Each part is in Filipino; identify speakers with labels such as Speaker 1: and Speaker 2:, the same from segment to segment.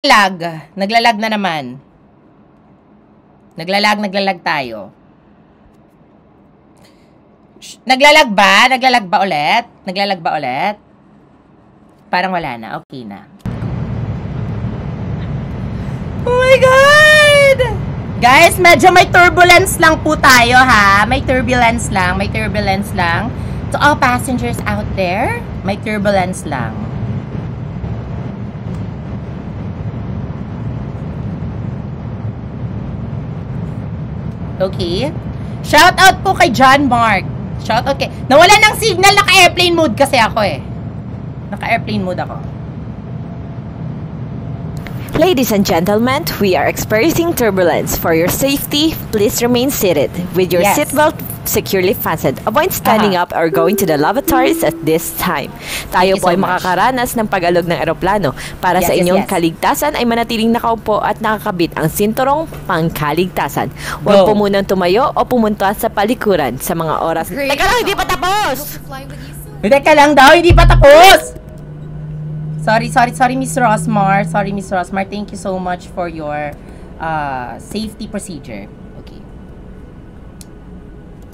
Speaker 1: Naglalag na naman. Naglalag tayo. Naglalag ba ulit? Naglalag ba ulit? Parang wala na. Okay na. Oh my God! Guys, medyo may turbulence lang po tayo, ha? May turbulence lang. To all passengers out there, may turbulence lang. Okay. Shout out po kay John Mark. Shout out kay... Nawala ng signal, naka-airplane mode kasi ako eh. Naka-airplane mode ako.
Speaker 2: Ladies and gentlemen, we are experiencing turbulence. For your safety, please remain seated with your seatbelt securely fastened. Avoid standing up or going to the lavatories at this time. Tayo po ay makakaranas ng pag-alog ng eroplano. Para sa inyong kaligtasan ay manatiling nakaupo at nakakabit ang sinturong pangkaligtasan. Huwag po munang tumayo o pumunta sa palikuran sa mga oras. Teka lang, hindi pa tapos!
Speaker 1: Teka lang daw, hindi pa tapos! Sorry, Miss Rosmar. Sorry, Miss Rosmar. Thank you so much for your safety procedure. Okay.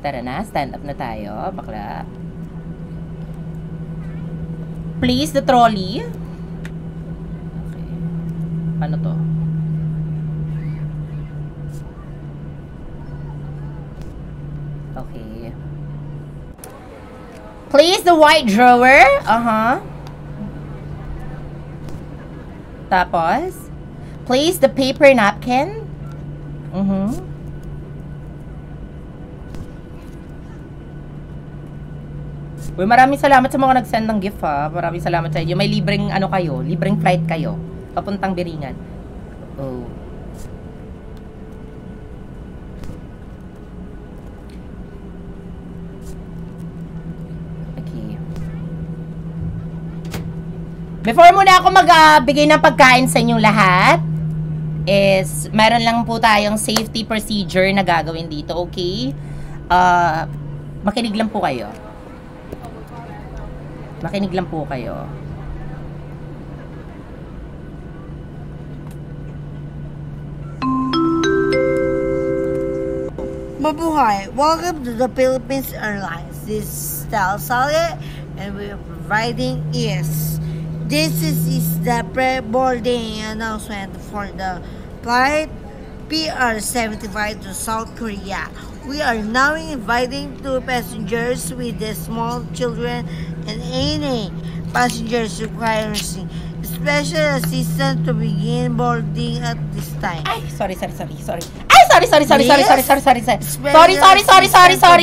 Speaker 1: Tara na, stand up na tayo, bakla. Please, the trolley. Okay. Paano to? Okay. Please, the white drawer. Tapos, place the paper napkin. Uy, maraming salamat sa mga nag-send ng gift, ha. Maraming salamat sa inyo. May libreng ano kayo, libreng flight kayo papuntang Biringan. Oh. Before muna ako magbigay ng pagkain sa inyong lahat, is meron lang po tayong safety procedure na gagawin dito, okay? Makinig lang po kayo.
Speaker 3: Mabuhay! Welcome to the Philippines Airlines. This is Tal Saleh and we are providing ears. This is the pre-boarding announcement for the flight PR-75 to South Korea. We are now inviting two passengers with the small children and any passengers requiring special assistance to begin boarding at this time.
Speaker 1: Ay, sorry. Ay, sorry.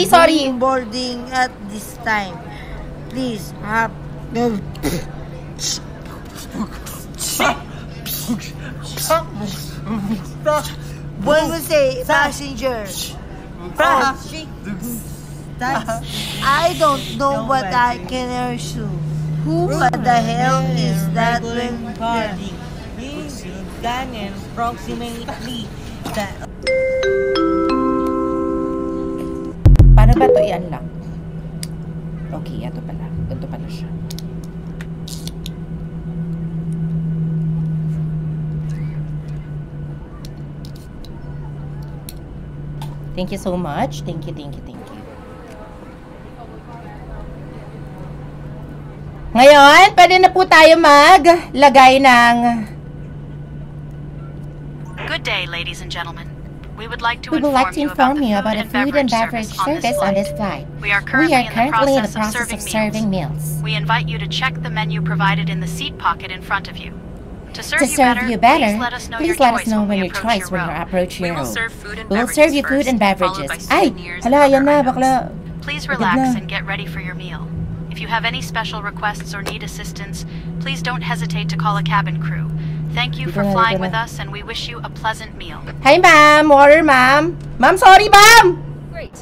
Speaker 1: Sorry.
Speaker 3: Boarding at this time. Please have when we say passengers, I don't know what I can assume. Who the hell is that recording? Approximately that.
Speaker 1: Paano ba ito i-unlock? Okay, ito pala. Ganito pala siya. Thank you so much. Thank you. Ngayon, pwede na po tayo maglagay ng...
Speaker 4: Good day, ladies and gentlemen. We would like to
Speaker 1: inform you about the food and beverage service on this flight.
Speaker 4: We are currently in the process of serving meals. We invite you to check the menu provided in the seat pocket in front of you. To serve you better, please let us know when your choice when you approach your room.
Speaker 1: We will serve you food and beverages. Ay, hala, yan na, bakla.
Speaker 4: Please relax and get ready for your meal. If you have any special requests or need assistance, please don't hesitate to call a cabin crew. Thank you for flying with us and we wish you a pleasant meal.
Speaker 1: Hi, ma'am. Water, ma'am. Ma'am, sorry, ma'am.
Speaker 4: Great.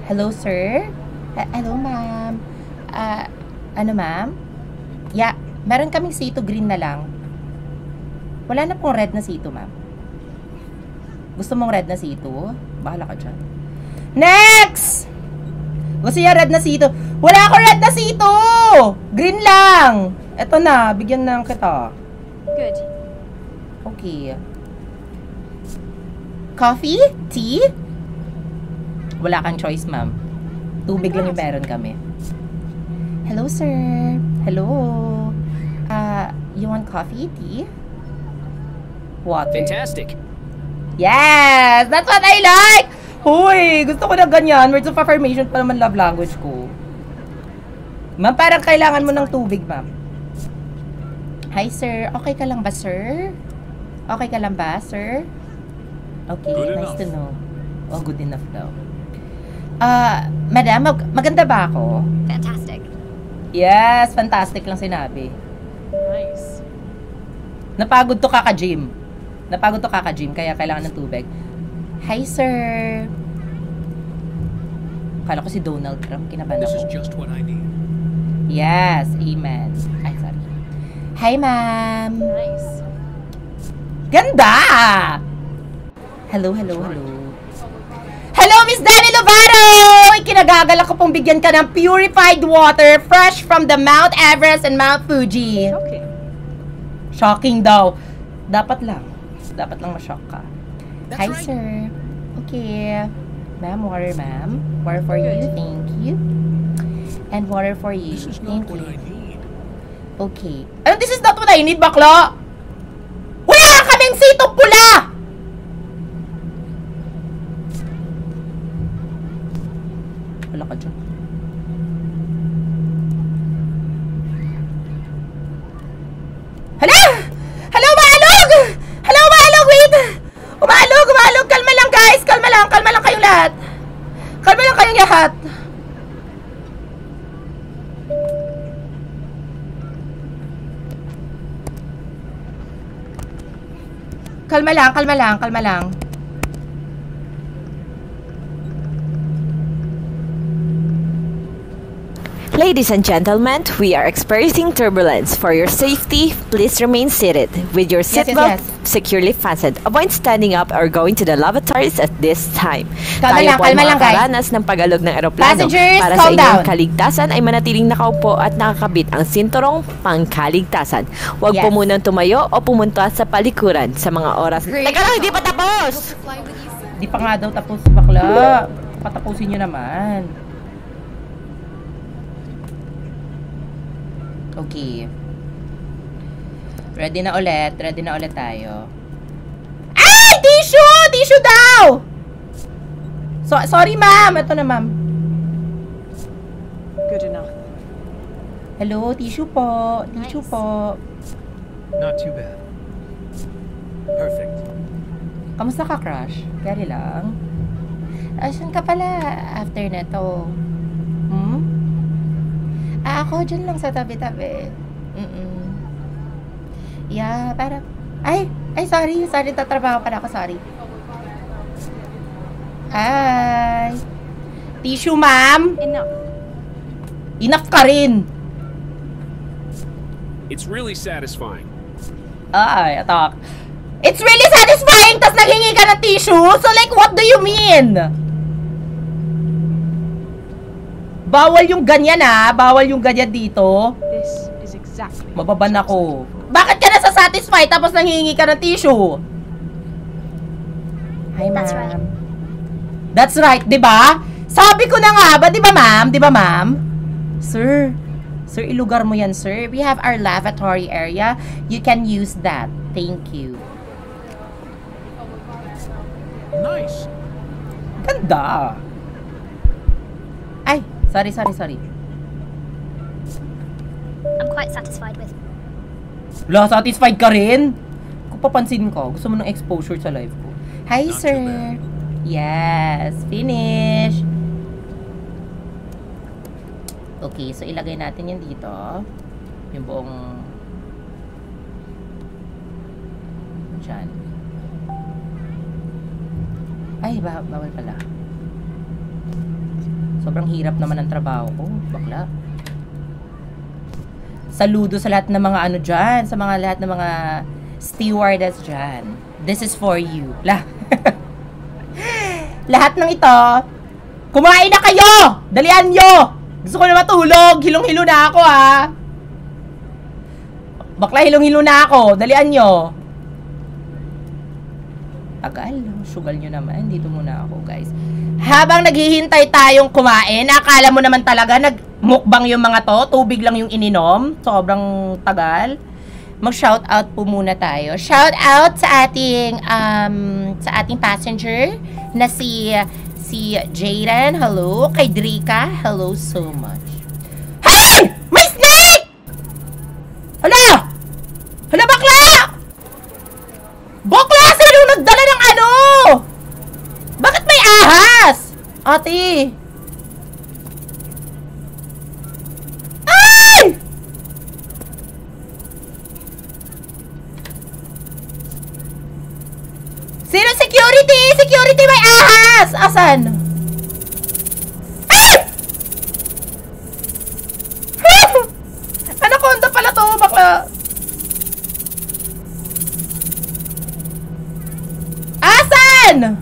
Speaker 1: Hello, sir. Hello, ma'am. Ano, ma'am? Yeah. Meron kaming sito green na lang. Wala na pong red na sito, ma'am. Gusto mong red na sito? Bahala ka dyan. Next! Gusto niya red na sito. Wala akong red na sito! Green lang! Eto na, bigyan na kita.
Speaker 5: Good.
Speaker 1: Okay. Coffee? Tea? Wala kang choice, ma'am. Tubig lang yung meron kami. Hello, sir. Hello. You want coffee? Tea? Water.
Speaker 6: Fantastic.
Speaker 1: Yes! That's what I like! Hoy! Gusto ko na ganyan. Words of affirmation pa naman love language ko. Ma'am, parang kailangan mo ng tubig, ma'am. Hi, sir. Okay ka lang ba, sir? Okay ka lang ba, sir? Okay,
Speaker 6: Good
Speaker 1: nice
Speaker 6: enough.
Speaker 1: to know. Oh, good enough daw. Madam, maganda ba ako?
Speaker 5: Fantastic.
Speaker 1: Yes, fantastic lang sinabi.
Speaker 5: Nice.
Speaker 1: Napagod to kaka-gym. Kaya kailangan ng tubig. Hi, sir. Kala ko si Donald Trump. Kinabahan
Speaker 6: This is
Speaker 1: ako.
Speaker 6: just what I need.
Speaker 1: Yes, amen. Ay, sorry. Hi, ma'am.
Speaker 5: Nice.
Speaker 1: Ganda! Hello. Hello, Miss Danny Lovato! Ikinagagalak ko pong bigyan ka ng purified water fresh from the Mount Everest and Mount Fuji.
Speaker 5: Okay.
Speaker 1: Shocking daw. Dapat lang ma-shock ka.
Speaker 6: That's
Speaker 1: Hi,
Speaker 6: right.
Speaker 1: sir. Okay. Ma'am, water, ma'am. Water for you. Thank you. And water for you.
Speaker 6: This is
Speaker 1: Thank
Speaker 6: not what
Speaker 1: you.
Speaker 6: I need.
Speaker 1: Okay. This is not what I need, bakla! Wala kaming sitong pula! Wala ka dyan. Hala! Hala, umaalog! Hala, umaalog! Wait! Umaalog! Kalma lang, guys! Kalma lang kayong lahat! Kalma lang kayong lahat! Kalma lang.
Speaker 2: Ladies and gentlemen, we are experiencing turbulence. For your safety, please remain seated with your seatbelt securely fastened. Avoid standing up or going to the lavatories at this time. Tayo po ay makakaranas ng pag-alog ng eroplano.
Speaker 1: Passengers,
Speaker 2: Para
Speaker 1: calm
Speaker 2: sa inyong
Speaker 1: down.
Speaker 2: kaligtasan ay manatiling nakaupo at nakakabit ang sinturong pangkaligtasan. Huwag po munang tumayo o pumunta sa palikuran sa mga oras. Teka lang, hindi pa tapos!
Speaker 1: Di pa nga daw tapos, bakla. Patapusin nyo naman. Okay. Ready na ulit tayo. Ay! Tissue! Tissue daw! Sorry, ma'am. Ito na, ma'am.
Speaker 5: Good enough.
Speaker 1: Hello, tissue po. Tissue po.
Speaker 6: Not too bad. Perfect.
Speaker 1: Kamusta ka, crush? Kari lang. Saan ka pala after na to? Ako dyan lang sa tabi-tabi. Yeah, parang... Ay, sorry, tatrabaho pala ako, sorry. Hi. Tissue, ma'am. Enough ka rin.
Speaker 6: It's really satisfying.
Speaker 1: Ay, atak. It's really satisfying, tas naghingi ka ng tissue? So like, what do you mean? Bawal yung ganyan, bawal yung ganyan dito.
Speaker 5: This is exactly.
Speaker 1: Mababan ako. Bakit ka nasa-satisfy tapos nanghihingi ka ng tissue? Hi, ma'am.
Speaker 5: That's right.
Speaker 1: That's right, di ba? Sabi ko na nga ba, di ba, ma'am? Di ba, ma'am? Sir, ilugar mo yan, sir. We have our lavatory area. You can use that. Thank you.
Speaker 6: Nice.
Speaker 1: Ganda. Ay, sorry.
Speaker 7: I'm quite satisfied with.
Speaker 1: Wala, satisfied ka rin? Kung papansin ko, gusto mo ng exposure sa live ko. Hi,
Speaker 6: Not
Speaker 1: sir.
Speaker 6: too bad.
Speaker 1: Yes, finish. Okay, so ilagay natin yan dito. Yung buong... Diyan. Ay, bawal pala. Sobrang hirap naman ang trabaho ko. Bakla. Saludo sa lahat ng mga ano dyan. Sa mga lahat ng mga stewardess dyan. This is for you. Lahat ng ito, kumain na kayo! Dalian nyo! Gusto ko na matulog. Hilong-hilo na ako, Bakla, hilong-hilo na ako. Dalian nyo. Tagal. Sugal nyo naman. Dito muna ako, guys. Habang naghihintay tayong kumain, akala mo naman talaga nagmukbang yung mga to. Tubig lang yung ininom. Sobrang tagal. Mag-shoutout po muna tayo. Shoutout sa ating passenger na si Jayden. Hello. Kay Drika. Hello so much. Hey! May snake! Hala! Hala, bakla! Bakla! Sino nagdala ng ano? Bakit may ahas? Ate. Ay! Sino security? Security, may ahas! Asan? Ay! Anaconda pala to, bakla. Asan?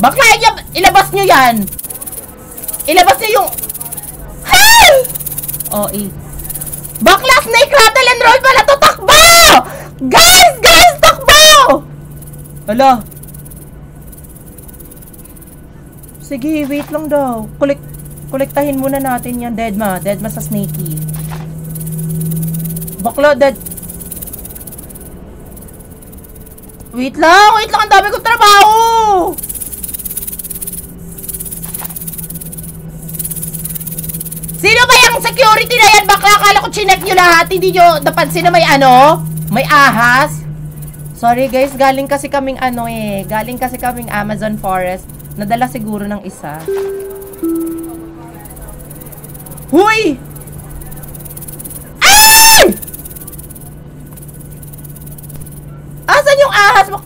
Speaker 1: Bakla, ilabas nyo yan. Ilabas nyo yung... Hey! Oh, bakla, snake rattle and roll pala to. Takbo! Guys, takbo! Hala. Sige, wait lang daw. Kolektahin muna natin yan, Deadma. Deadma sa snakey. Bakla, dead. Wait lang. Ang dami kong trabaho. Sino ba yung security na yan? Bakla, akala ko chinek nyo lahat. Hindi nyo napansin na may ano? May ahas? Sorry guys, galing kasi kaming galing kasi kaming Amazon Forest. Nadala siguro ng isa. Huy! Ay! Asan yung ahas mo?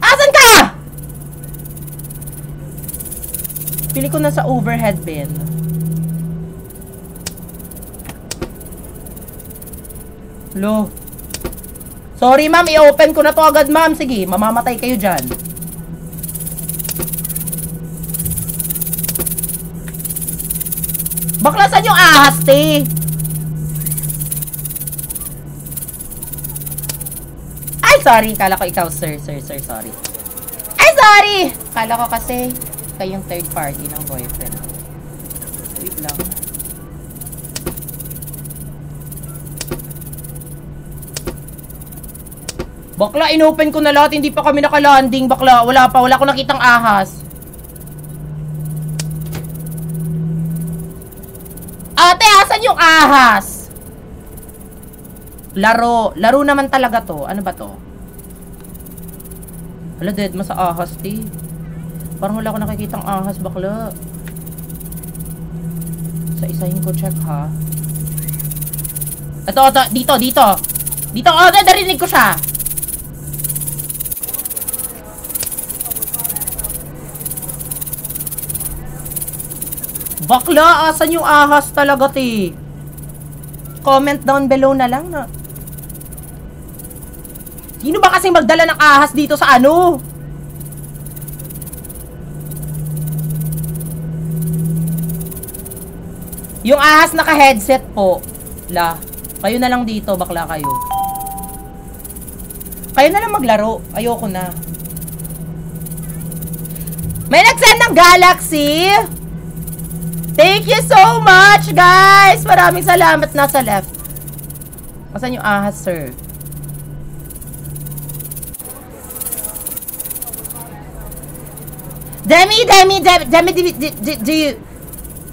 Speaker 1: Asan ka? Pili ko na sa overhead bin. Lo. Sorry ma'am, i-open ko na to agad ma'am. Sige, mamamatay kayo dyan. Bakla, saan yung ahas, te? Ay, sorry. Kala ko ikaw, sir, sorry. Ay, sorry! Kala ko kasi kayong third party ng boyfriend. Wait lang. Bakla, inopen ko na lahat. Hindi pa kami nakalanding, bakla. Wala ko nakitang ahas. Ate, asan yung ahas? Laro naman talaga to. Ano ba to? Hala, dead ma sa ahas, ti. Parang wala ko nakikitang ahas, bakla. Sa isahin ko, check ha. Ito, dito. Dito, narinig ko siya. Bakla, asan yung ahas talaga, ti? Comment down below na lang na. Sino ba kasing magdala ng ahas dito sa ano? Yung ahas naka-headset po. Kayo na lang dito, bakla kayo. Kayo na lang maglaro. Ayoko na. May nag-send ng Galaxy. Thank you so much, guys! Maraming salamat. Nasa left. Asan yung ahas, sir? Demi, do you...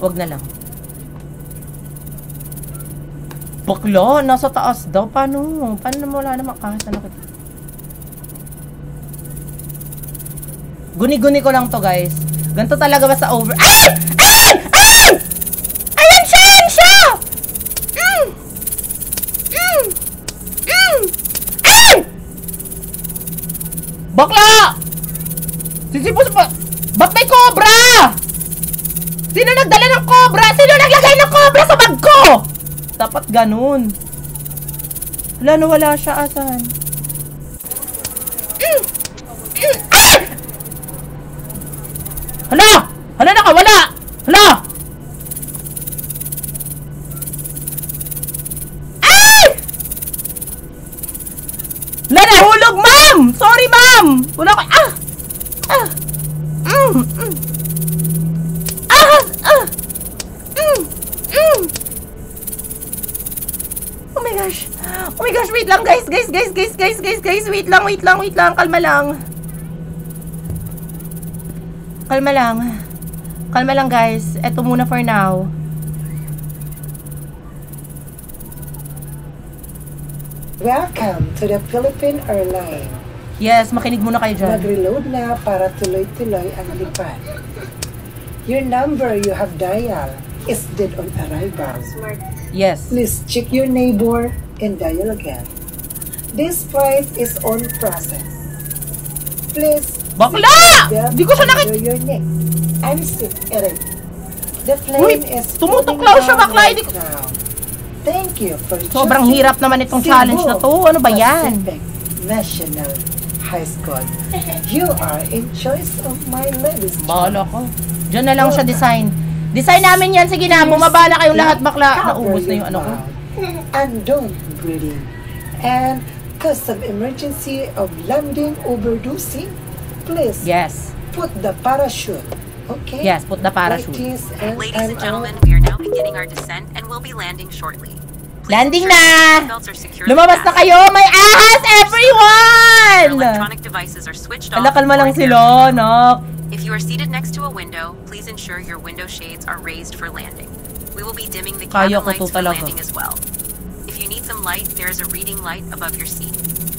Speaker 1: Wag na lang. Bakla, nasa taas daw. Paano? Paano na wala namang ahas na nakita? Guni-guni ko lang to, guys. Ganito talaga ba sa over... Ay! Ayan siya! Ay! Bakla! Sisipos pa! Ba't may cobra? Sino nagdala ng cobra? Sino naglagay ng cobra sa bag ko? Dapat ganun. Wala siya. Asan? Hala! Hala, nakawala! Hala! Ay! Hala, nahulog, ma'am! Sorry, ma'am! Wala ko... Ah! Ah! Oh my gosh. Oh my gosh, wait lang guys. Guys. Wait lang. Kalma lang guys. Eto muna for now.
Speaker 8: Welcome to the Philippine Airlines.
Speaker 1: Yes, makinig muna kayo dyan.
Speaker 8: Mag-reload na para tuloy-tuloy ang lipad. Your number you have dialed is dead on arrival.
Speaker 1: Yes.
Speaker 8: Please check your neighbor and dial again. This flight is on process. Please.
Speaker 1: Bakla! Di ko siya
Speaker 8: your neck. I'm still Eric. The plane is
Speaker 1: tumutuklaw siya, bakla.
Speaker 8: now. Thank you for
Speaker 1: sobrang hirap naman itong challenge na to. Ano ba yan?
Speaker 8: Pacific National High School. You are in choice of my ladies.
Speaker 1: Bahala ko. Diyan na lang siya design. Design namin yan. Sige na, bumaba na kayong lahat, bakla. Naubos na yung ano ko.
Speaker 8: And don't breathing. And cause of emergency of landing overdosing, please
Speaker 1: Yes.
Speaker 8: put the parachute. Okay?
Speaker 1: Yes, put the parachute.
Speaker 8: Ladies
Speaker 4: Ladies and gentlemen, we are now beginning our descent and will be landing shortly. Please
Speaker 1: Landing
Speaker 4: ensure
Speaker 1: na!
Speaker 4: your seatbelts are securely
Speaker 1: Lumabas na
Speaker 4: fastened.
Speaker 1: kayo! May ahas,
Speaker 4: Your
Speaker 1: everyone!
Speaker 4: electronic devices are switched off.
Speaker 1: Kalakal mo lang
Speaker 4: before
Speaker 1: sila, nak.
Speaker 4: If you are seated next to a window, please ensure your window shades are raised for landing. We will be dimming the
Speaker 1: Kaya
Speaker 4: cabin
Speaker 1: ko to
Speaker 4: lights for
Speaker 1: talaga.
Speaker 4: landing as well. If you need some light, there is a reading light above your seat.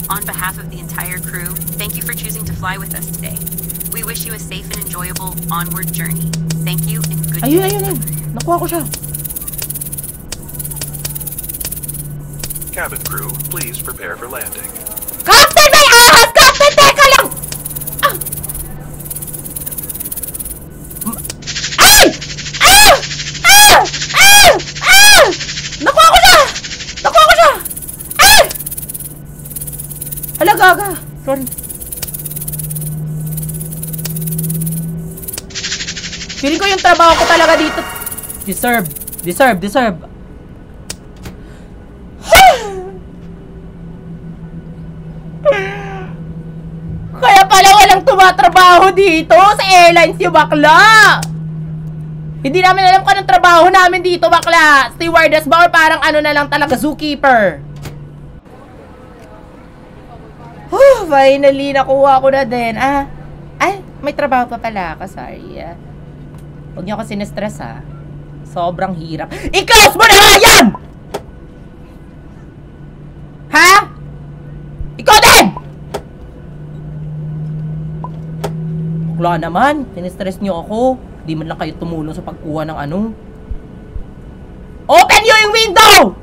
Speaker 4: On behalf of the entire crew, thank you for choosing to fly with us today. We wish you a safe and enjoyable onward journey. Thank you and good day.
Speaker 1: Ayun. Nakuha ko siya.
Speaker 9: Cabin crew, please prepare for landing.
Speaker 1: Captain, may ahas! Captain, teka lang! Ah! Ay! Ah! Ah! Ah! Ah! Nakuha ko siya! Ay! Hala, gaga. Sorry. Feeling ko yung trabaho ko talaga dito. Deserve. Kaya pala walang tumatrabaho dito sa airlines yung bakla. Hindi namin alam kung anong trabaho namin dito, bakla. Stewardess ba or parang ano na lang talaga, zookeeper. Finally, nakuha ko na din. Ay, may trabaho pa pala ako, sorry. Huwag niyo ako sinestress, ha. Sobrang hirap. I-close mo na nga yan! Ha? Ikaw din! Wala naman. Sinestress niyo ako. Di man lang kayo tumulong sa pagkuha ng ano. Open yung window!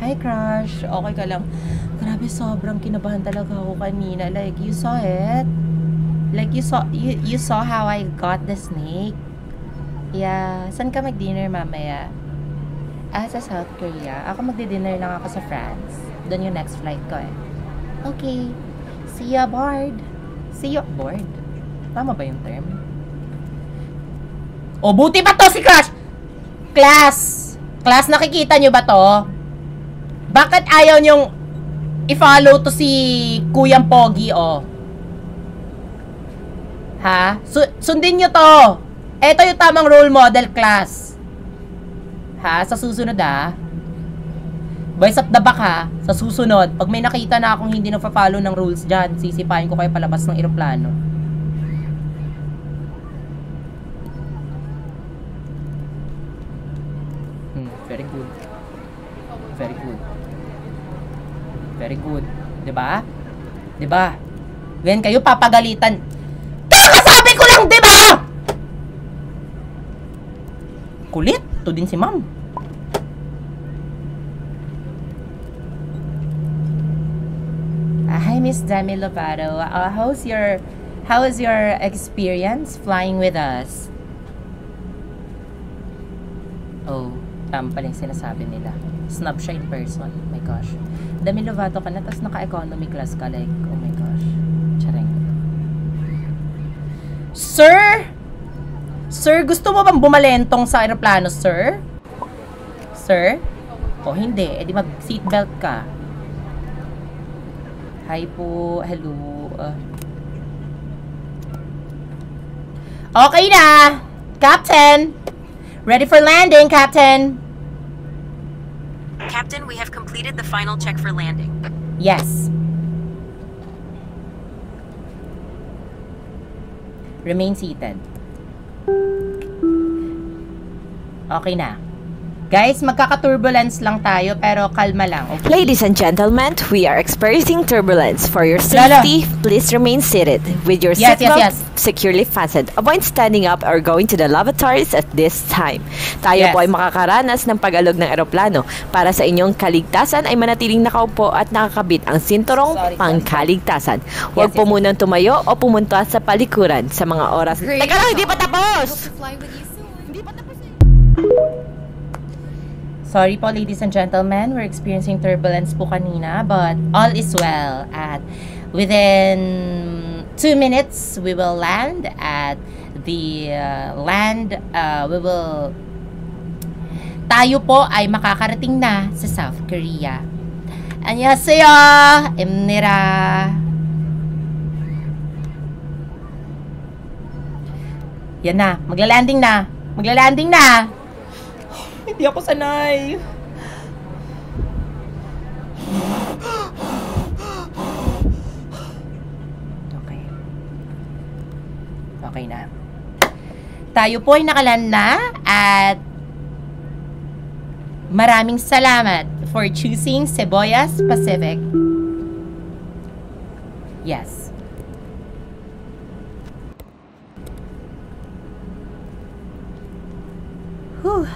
Speaker 1: Hi, crush. Okay ka lang? Grabe, sobrang kinabahan talaga ako kanina. Like, you saw it? Like, you saw how I got the snake? Yeah. Saan ka mag-dinner mamaya? Sa South Korea. Ako magdi-dinner lang ako sa France. Doon yung next flight ko eh. Okay. See you aboard. See you aboard. Tama ba yung term? O, buti pa to si Crush! Class, nakikita nyo ba to? Bakit ayaw nyong i-follow to si Kuyang Pogi, oh? Ha? Sundin nyo to! Ito yung tamang role model, class. Ha? Sa susunod, ha? Boys at the back, ha? Sa susunod, pag may nakita na akong hindi na-follow ng rules dyan, sisipahin ko kayo palabas ng eroplano. Very good. Very good. Very good. Diba? Diba? Ganyan kayo papagalitan. Kakasabi ko lang, diba? Kulit. Ito din si ma'am. Hi, Miss Demi Lovato. How is your experience flying with us? Oh, tama pala yung sinasabi nila. Snub siya in person. Oh my gosh. Demi Lovato ka na, tapos naka-economy class ka. Like, oh my gosh. Charing. Sir? Sir, gusto mo bang bumalentong sa aeroplano, sir? Sir? O hindi, edi mag-seatbelt ka. Hi po, hello. Okay na! Captain! Ready for landing, Captain!
Speaker 4: Captain, we have completed the final check for landing.
Speaker 1: Yes. Remain seated. Okay na. Guys, magkaka-turbulence lang tayo pero kalma lang. Okay?
Speaker 2: Ladies and gentlemen, we are experiencing turbulence. For your safety, please remain seated with your seatbelt securely fastened. Avoid standing up or going to the lavatories at this time. Tayo po ay makakaranas ng pag-alog ng eroplano. Para sa inyong kaligtasan ay manatiling nakaupo at nakakabit ang sinturong pangkaligtasan. Huwag po munang tumayo o pumunta sa palikuran sa mga oras. Teka lang, hindi pa tapos! Hindi pa tapos eh.
Speaker 1: Sorry po, ladies and gentlemen. We're experiencing turbulence po kanina, but all is well. At within 2 minutes, we will land at the tayo po ay makakarating na sa South Korea. Annyeonghaseyo! Imnira! Yan na, magla-landing na! Magla-landing na! Hindi ako sanay. Okay. Okay na. Tayo po ay nakaland na at maraming salamat for choosing Cebollas Pacific. Yes. Whew.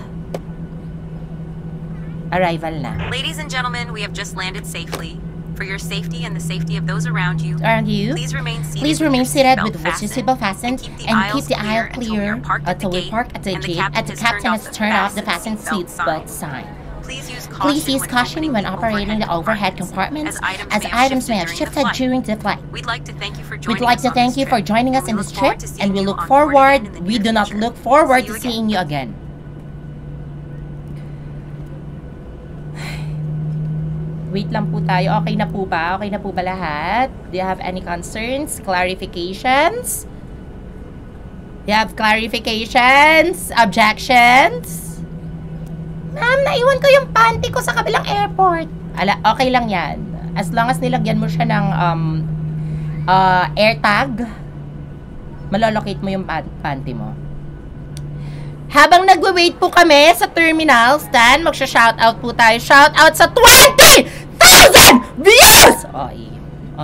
Speaker 1: Arrival na.
Speaker 4: Ladies and gentlemen, we have just landed safely. For your safety and the safety of those around you, please remain seated
Speaker 1: with your seatbelt fastened and keep the aisle clear until we park at the gate and the captain has turned off the fasten seatbelt sign.
Speaker 4: Please
Speaker 1: use caution when operating the overhead compartments, as items may have shifted during the flight.
Speaker 4: We'd like to thank you for
Speaker 1: joining us in this trip, and we do not look forward to seeing you again. Wait lang po tayo. Okay na po ba? Okay na po ba lahat? Do you have any concerns? Clarifications? Do you have clarifications? Objections? Ma'am, naiwan ko yung panty ko sa kabilang airport. Okay lang yan. As long as nilagyan mo siya ng air tag, malolocate mo yung panty mo. Habang nagwe-wait po kami sa terminal stand, magsha-shoutout po tayo. Shoutout sa 20,000 views!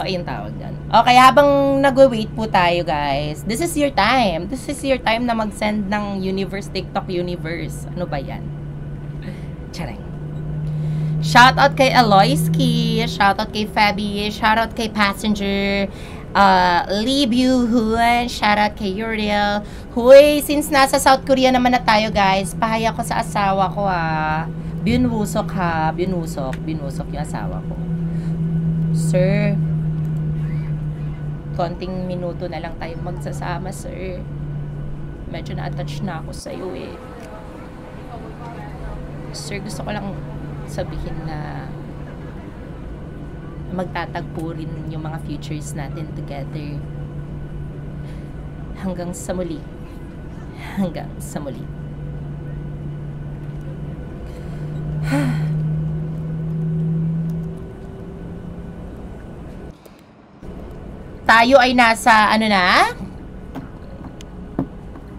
Speaker 1: Yung tawag dyan. Okay, habang nagwe-wait po tayo, guys, this is your time. This is your time na mag-send ng Universe, TikTok Universe. Ano ba yan? Charing. Shoutout kay Aloyski. Shoutout kay Fabi. Shoutout kay Passenger. Lee Byu-hun. Shoutout kay Uriel. Huy, since nasa South Korea naman na tayo, guys, pahaya ko sa asawa ko, Binusok ha. Binusok yung asawa ko. Sir, konting minuto na lang tayo magsasama, sir. Medyo na-attach na ako sa'yo eh. Sir, gusto ko lang sabihin na magtatagpo rin yung mga futures natin together. Hanggang sa muli. Hanggang sa muli. Tayo ay nasa ano na?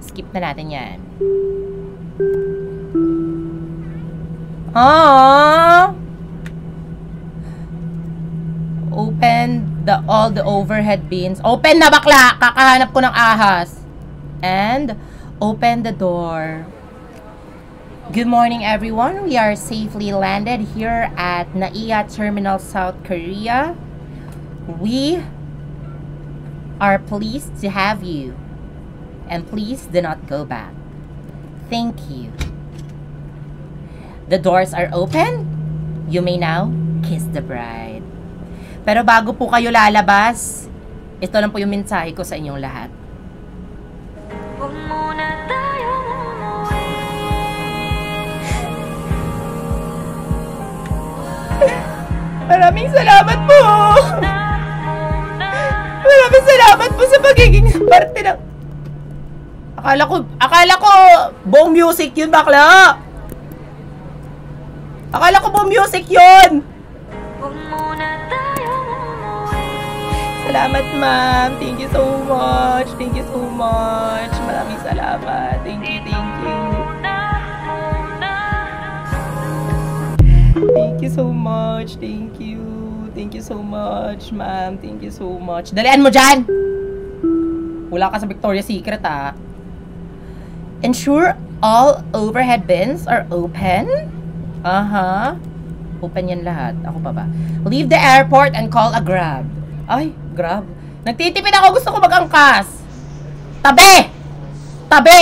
Speaker 1: Skip na natin yan. Open all the overhead bins. Open na, bakla! Kakahanap ko ng ahas. And open the door. Good morning, everyone. We are safely landed here at Naiya Terminal, South Korea. We are pleased to have you. And please do not go back. Thank you. The doors are open. You may now kiss the bride. Pero bago po kayo lalabas, ito lang po yung mensahe ko sa inyong lahat. Maraming salamat po! Maraming salamat po sa pagiging parte ng... Akala ko buong music yun, bakla! Akala ko buong music yun! Salamat, ma'am. Thank you so much. Thank you so much. Maraming salamat. Thank you, thank you. Thank you so much. Thank you. Thank you so much, ma'am. Thank you so much. Dalian mo dyan! Wala ka sa Victoria's Secret, ah. Ensure all overhead bins are open. Open yan lahat. Ako pa ba? Leave the airport and call a Grab. Ay, Grab. Nagtitipid ako. Gusto ko mag-angkas. Tabi! Tabi!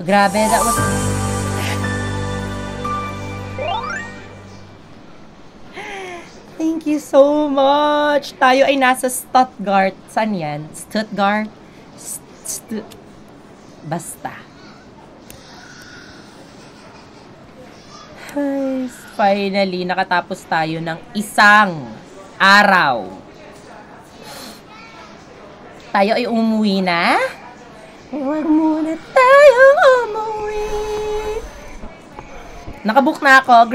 Speaker 1: Grabe. That was... Thank you so much. Tayo ay nasa Stuttgart. Saan yan? Stuttgart? Basta. Ay, finally, nakatapos tayo ng isang araw. Tayo ay umuwi na. Huwag muna tayo umuwi. Nakabook na ako.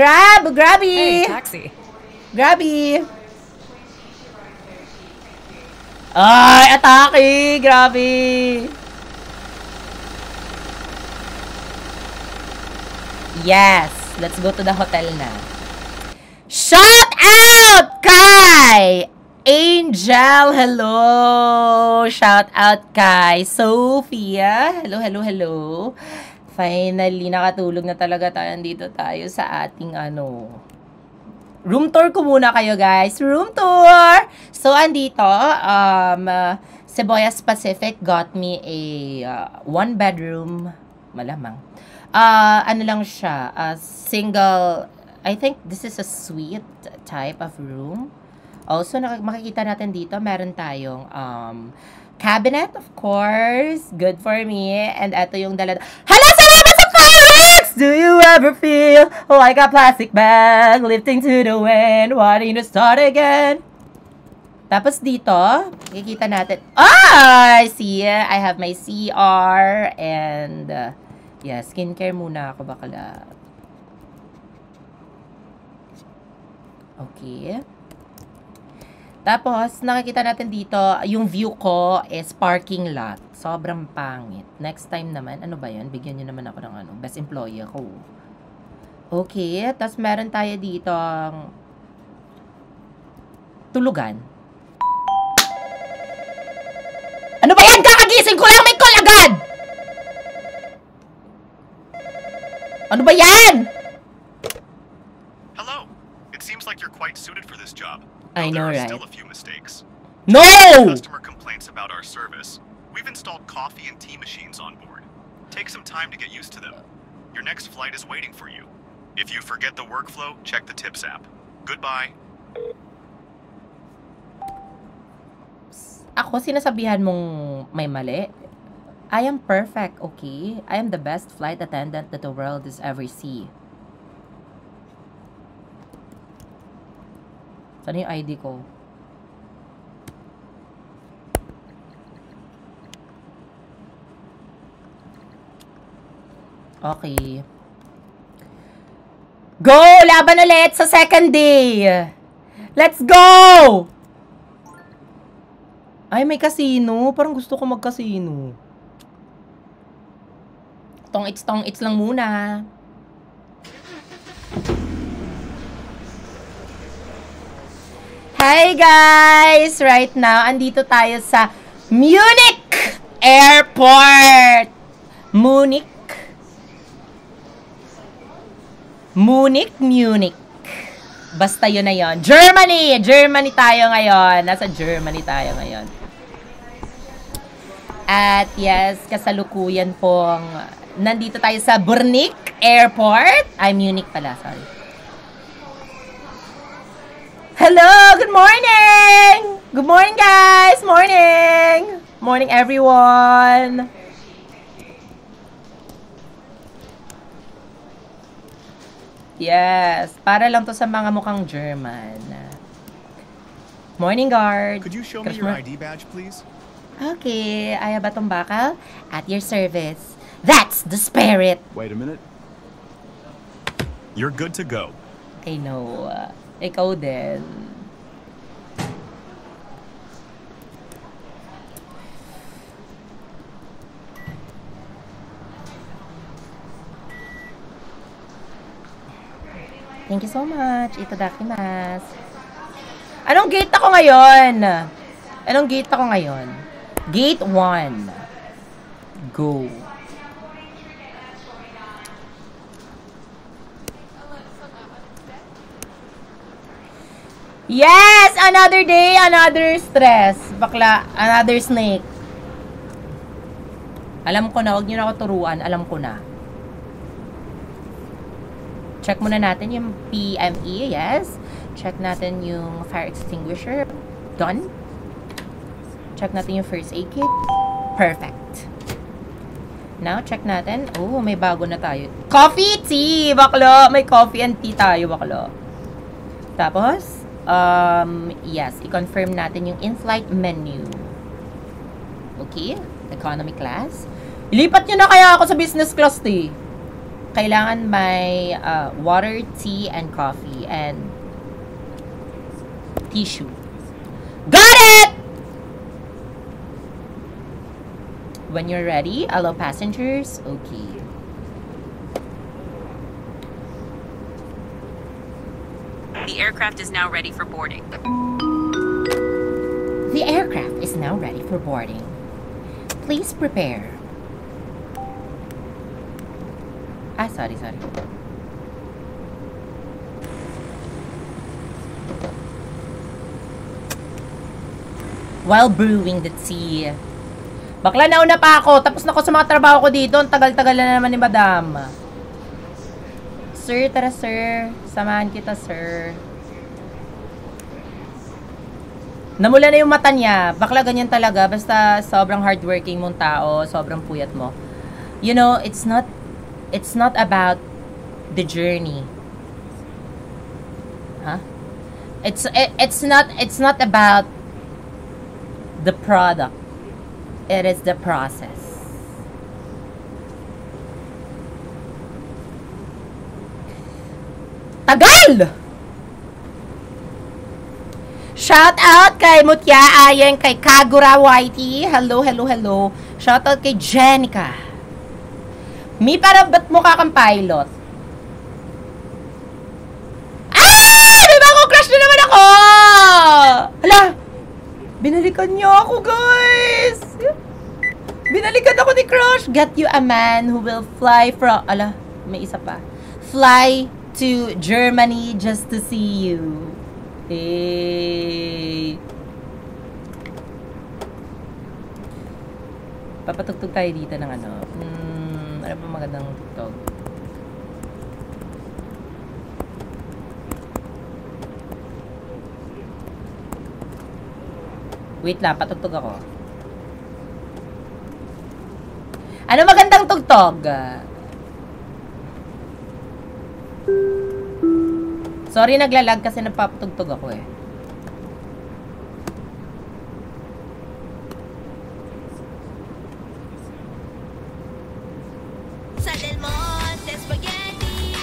Speaker 1: Grabby!
Speaker 10: Hey, taxi.
Speaker 1: Grabby! Ay, atake! Grabe! Yes! Let's go to the hotel na. Shout out kay Angel! Hello! Shout out kay Sophia! Hello, hello, hello! Finally, nakatulog na talaga tayo. Dito tayo sa ating room tour ko muna kayo, guys. Room tour! So, andito, Cebollas Pacific got me a one bedroom, malamang. Ano lang siya, single, I think this is a suite type of room. Also, makikita natin dito, meron tayong cabinet, of course. Good for me. And ito yung dala. Hala, salamat sa fireworks! Do you ever feel like a plastic bag lifting to the wind, wanting to start again? Tapos dito, makikita natin, I see, I have my CR and... yeah, skincare muna ako bakala. Okay. Tapos, nakikita natin dito, yung view ko is parking lot. Sobrang pangit. Next time naman, ano ba yan? Bigyan nyo naman ako ng best employee ako. Okay. Tapos, meron tayo dito tulugan. Ano ba yan? Kakagising ko lang! May call agad! Ano ba yan?
Speaker 9: Hello. It seems like you're quite suited for this job.
Speaker 1: I know,
Speaker 9: there are
Speaker 1: right?
Speaker 9: still a few mistakes.
Speaker 1: No!
Speaker 9: Customer complaints about our service. We've installed coffee and tea machines on board. Take some time to get used to them. Your next flight is waiting for you. If you forget the workflow, check the Tips app. Goodbye.
Speaker 1: Ako, sinasabihan mong may mali? I am perfect, okay? I am the best flight attendant that the world has ever seen. Saan yung ID ko? Okay. Go! Laban ulit sa second day! Let's go! Ay, may casino. Parang gusto ko mag-casino. Tong-its lang muna. Hi guys! Right now, andito tayo sa Munich Airport! Munich. Basta yun na yun. Germany! Germany tayo ngayon. Nasa Germany tayo ngayon. At yes, kasalukuyan pong nandito tayo sa Munich Airport. Ay, Munich pala, sorry. Hello! Good morning! Good morning, guys! Morning! Morning, everyone! Yes. Para lang to sa mga mukhang German. Morning guard.
Speaker 9: Could you show me your ID badge, please?
Speaker 1: Okay, I have batong bakal at your service. That's the spirit.
Speaker 9: Wait a minute. You're good to go.
Speaker 1: I know. Ikaw din. Thank you so much. Itadakimasu. Anong gate ako ngayon? Anong gate ako ngayon? Gate 1. Go. Yes! Another day, another stress. Bakla, another snake. Alam ko na, huwag nyo na ako turuan. Alam ko na. Check muna natin yung PME, yes. Check natin yung fire extinguisher. Done. Check natin yung first aid kit. Perfect. Now, check natin. Oh, may bago na tayo. Coffee, tea, baklo. May coffee and tea tayo, baklo. Tapos, yes, i-confirm natin yung in-flight menu. Okay, economy class. Ilipat nyo na kaya ako sa business class, tea. Kailangan may water, tea, and coffee, and tissue. Got it! When you're ready, allow passengers. Okay.
Speaker 4: The aircraft is now ready for boarding.
Speaker 1: The aircraft is now ready for boarding. Please prepare. Sorry. While brewing the tea. Bakla, nauna pa ako. Tapos na ako sa mga trabaho ko dito. Ang tagal-tagal na naman ni Madam. Sir, tara sir. Samahan kita, sir. Namula na yung mata niya. Bakla, ganyan talaga. Basta sobrang hardworking mong tao. Sobrang puyat mo. You know, it's not about the journey. Huh? It's not about the product. It is the process. Tagal! Shout out kay Mutya Ayeng, kay Kagura Whitey. Hello. Shout out kay Jenica. Mi, para ba't mukha kang pilot? May bagong crush na naman ako! Hala! Binalikan niyo ako, guys! Binalikan ako ni Crush! Get you a man who will fly from... Ala, may isa pa. Fly to Germany just to see you. Hey! Papatugtog tayo dito ng ano. Ano pa magandang tugtog? Wait lang, patugtog ako. Ano magandang tugtog? Sorry, naglalag kasi napapatugtog ako eh.
Speaker 10: Sa Del Monte Spaghetti,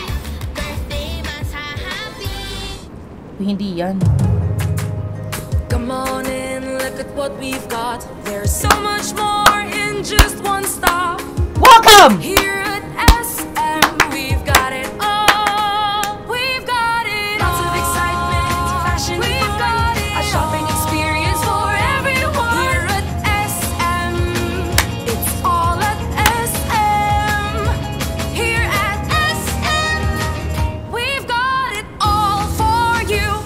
Speaker 10: birthday mas happy.
Speaker 1: Hindi yan.
Speaker 10: Come on in, look at what we've got. There's so much more in just one stop.
Speaker 1: Welcome!
Speaker 10: Here at SM, we've got it all. We've got it all. Lots of excitement, fashion, we've got it. A shopping experience for everyone. Here at SM, it's all at SM. Here at SM, we've got it all for you.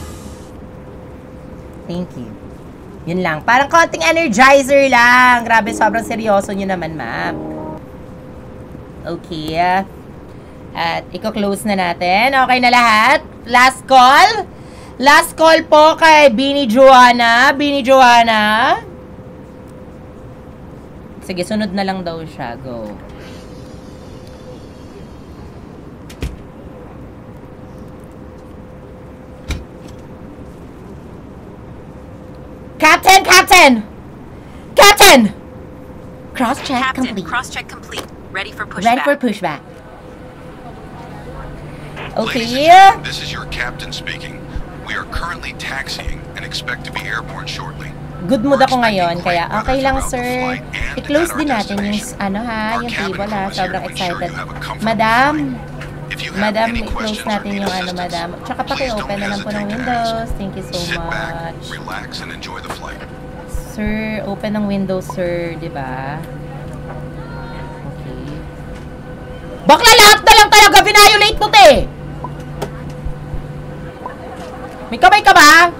Speaker 1: Thank you. Yun lang. Parang konting energizer lang. Grabe, sobrang seryoso nyo naman, ma'am. Okay. At i-close na natin. Okay na lahat? Last call? Last call po kay Bini Joanna. Bini Joanna. Sige, sunod na lang daw siya. Go. Captain! Captain! Captain! Cross-check
Speaker 4: Captain,
Speaker 1: complete.
Speaker 4: cross-check complete. Ready for pushback.
Speaker 1: Ready for pushback. Okay.
Speaker 11: Ladies and gentlemen, this is your captain speaking. We are currently taxiing and expect to be airborne shortly.
Speaker 1: Good mood ako ngayon, kaya okay lang sir. I-close din natin yung yung table ha. Sobrang excited. Madam, i-close natin yung madam. Tsaka paki-open na lang po ng windows. Thank you so much.
Speaker 11: Relax and enjoy the flight.
Speaker 1: Sir, open ng windows sir, di ba? Okay. Bakla lahat na lang talaga violate mo te! May kamay ka ba?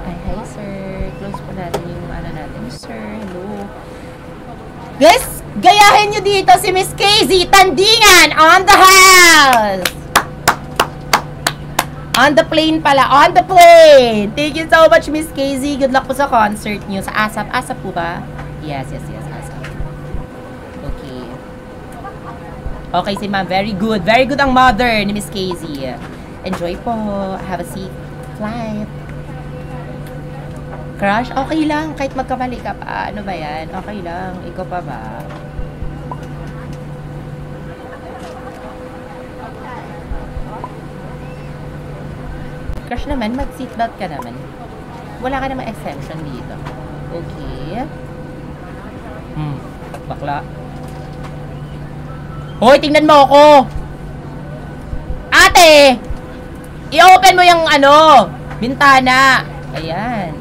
Speaker 1: Ay, hi sir. Close po natin yung natin. Sir, hello. Guys, gayahin nyo dito si Miss Casey Tandingan on the house! On the plane pala. On the plane! Thank you so much, Miss Casey. Good luck po sa concert nyo. Sa ASAP. ASAP po ba? Yes. ASAP. Okay. Okay si ma'am. Very good. Very good ang mother ni Miss Casey. Enjoy po. Have a safe flight. Crush? Okay lang. Kahit magkamali ka pa. Ano ba yan? Okay lang. Ikaw pa ba? Crush naman. Mag-seatbelt ka naman. Wala ka naman exemption dito. Okay. Bakla. Hoy, tingnan mo ako! Ate! I-open mo yung bintana. Ayan.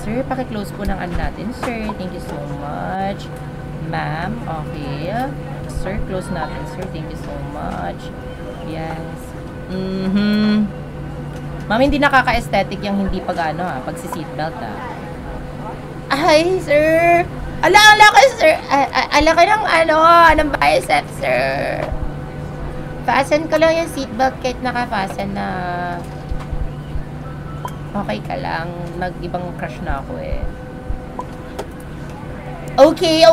Speaker 1: Sir, paki-close po ng natin, sir. Thank you so much. Ma'am, okay. Sir, close natin, sir. Thank you so much. Yes. Ma'am, hindi nakaka-aesthetic yung hindi pag-seatbelt, Ay, sir. Ala ka, sir. Ala ka ng ng bicep, sir. Fasten ko lang yung seatbelt kahit naka-fasten na. Okay ka lang. Mag-ibang crush na ako eh. Okay.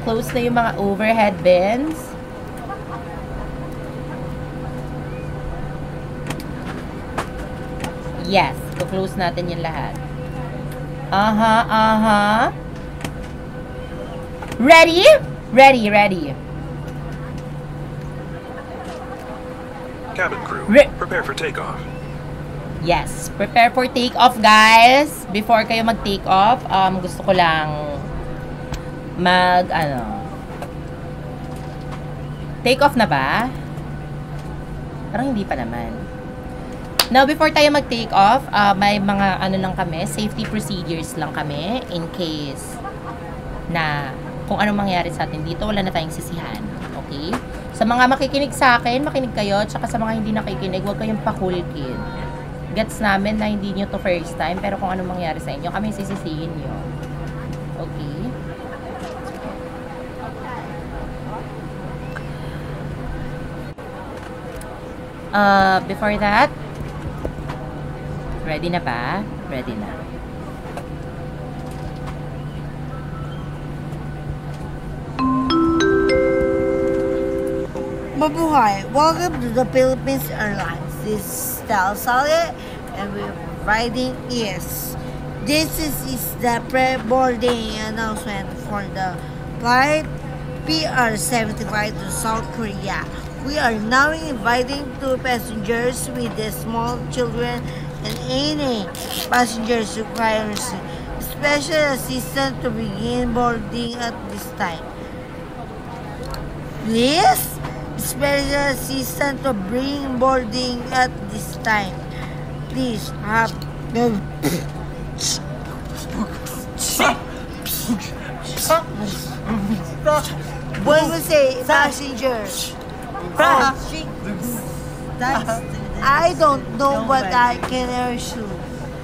Speaker 1: Close na yung mga overhead bins. Yes. Close natin yung lahat. Ready? Ready.
Speaker 12: Cabin crew, prepare for takeoff.
Speaker 1: Yes, prepare for takeoff, guys. Before kayo mag-take off, gusto ko lang take off na ba? Parang hindi pa naman. Now, before tayo mag-take off, may mga lang kami, safety procedures lang kami in case na kung anong mangyari sa atin dito, wala na tayong sisihan. Okay? Sa mga makikinig sa akin, makinig kayo. Tsaka sa mga hindi nakikinig, huwag kayong pakulkin. Gets namin na hindi nyo to first time, pero kung anong mangyari sa inyo, kami sisisihin nyo. Okay? Before that, ready na ba? Ready na.
Speaker 3: Mabuhay! Welcome to the Philippines Airlines. This is Del Salle and we're riding east. This is the pre-boarding announcement for the flight PR-75 to South Korea. We are now inviting 2 passengers with the small children and any passengers requires special assistance to begin boarding at this time. Please, special assistance to bring boarding at this time. Please have when we say passengers, I don't know what I can assure.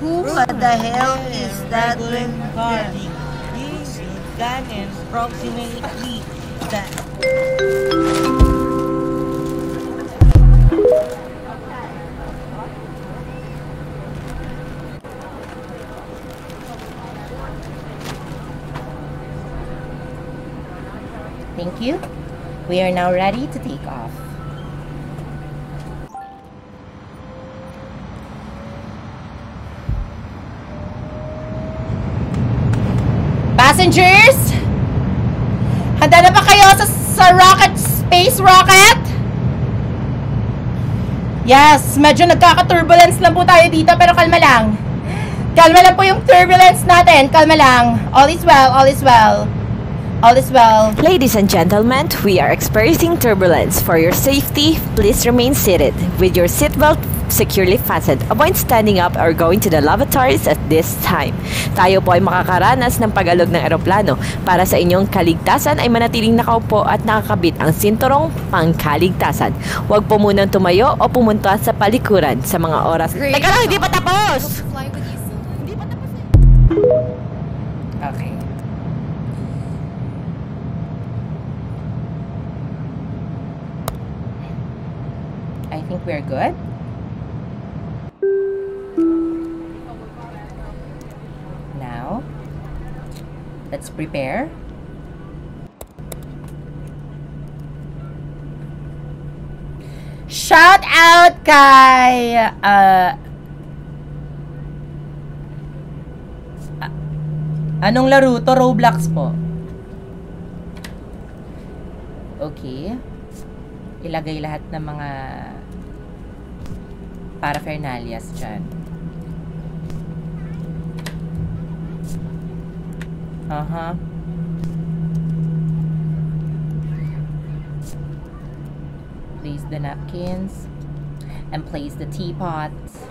Speaker 3: Who the hell is that regarding? This is done in approximately that.
Speaker 1: Thank you. We are now ready to take off. Passengers? Handa na ba kayo sa rocket, space rocket? Yes, medyo nagkaka-turbulence lang po tayo dito, pero kalma lang. Kalma lang po yung turbulence natin. Kalma lang. All is well, all is well. All is well.
Speaker 2: Ladies and gentlemen, we are experiencing turbulence. For your safety, please remain seated with your seatbelt securely fastened. Avoid standing up or going to the lavatories at this time. Tayo po ay makakaranas ng pag-alog ng eroplano. Para sa inyong kaligtasan ay manatiling nakaupo at nakakabit ang sinturong pangkaligtasan. Huwag po munang tumayo o pumunta sa palikuran sa mga oras. Teka lang, hindi pa tapos! Hindi pa tapos eh.
Speaker 1: Okay. I think we're good. Now, let's prepare. Shout out kay anong laro to? Roblox po. Okay. Ilagay lahat ng mga paraphernalias dyan. Place the napkins and place the teapots.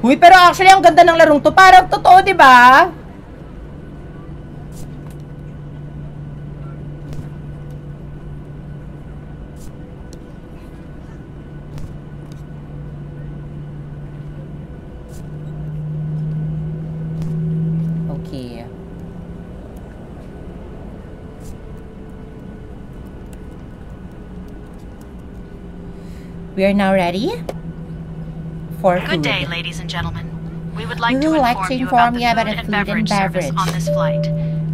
Speaker 1: Uy, pero actually ang ganda ng larong to. Parang totoo, 'di ba? Okay. We are now ready for food.
Speaker 4: Good day, ladies and gentlemen. We would like to inform you about the food and beverage service on this flight.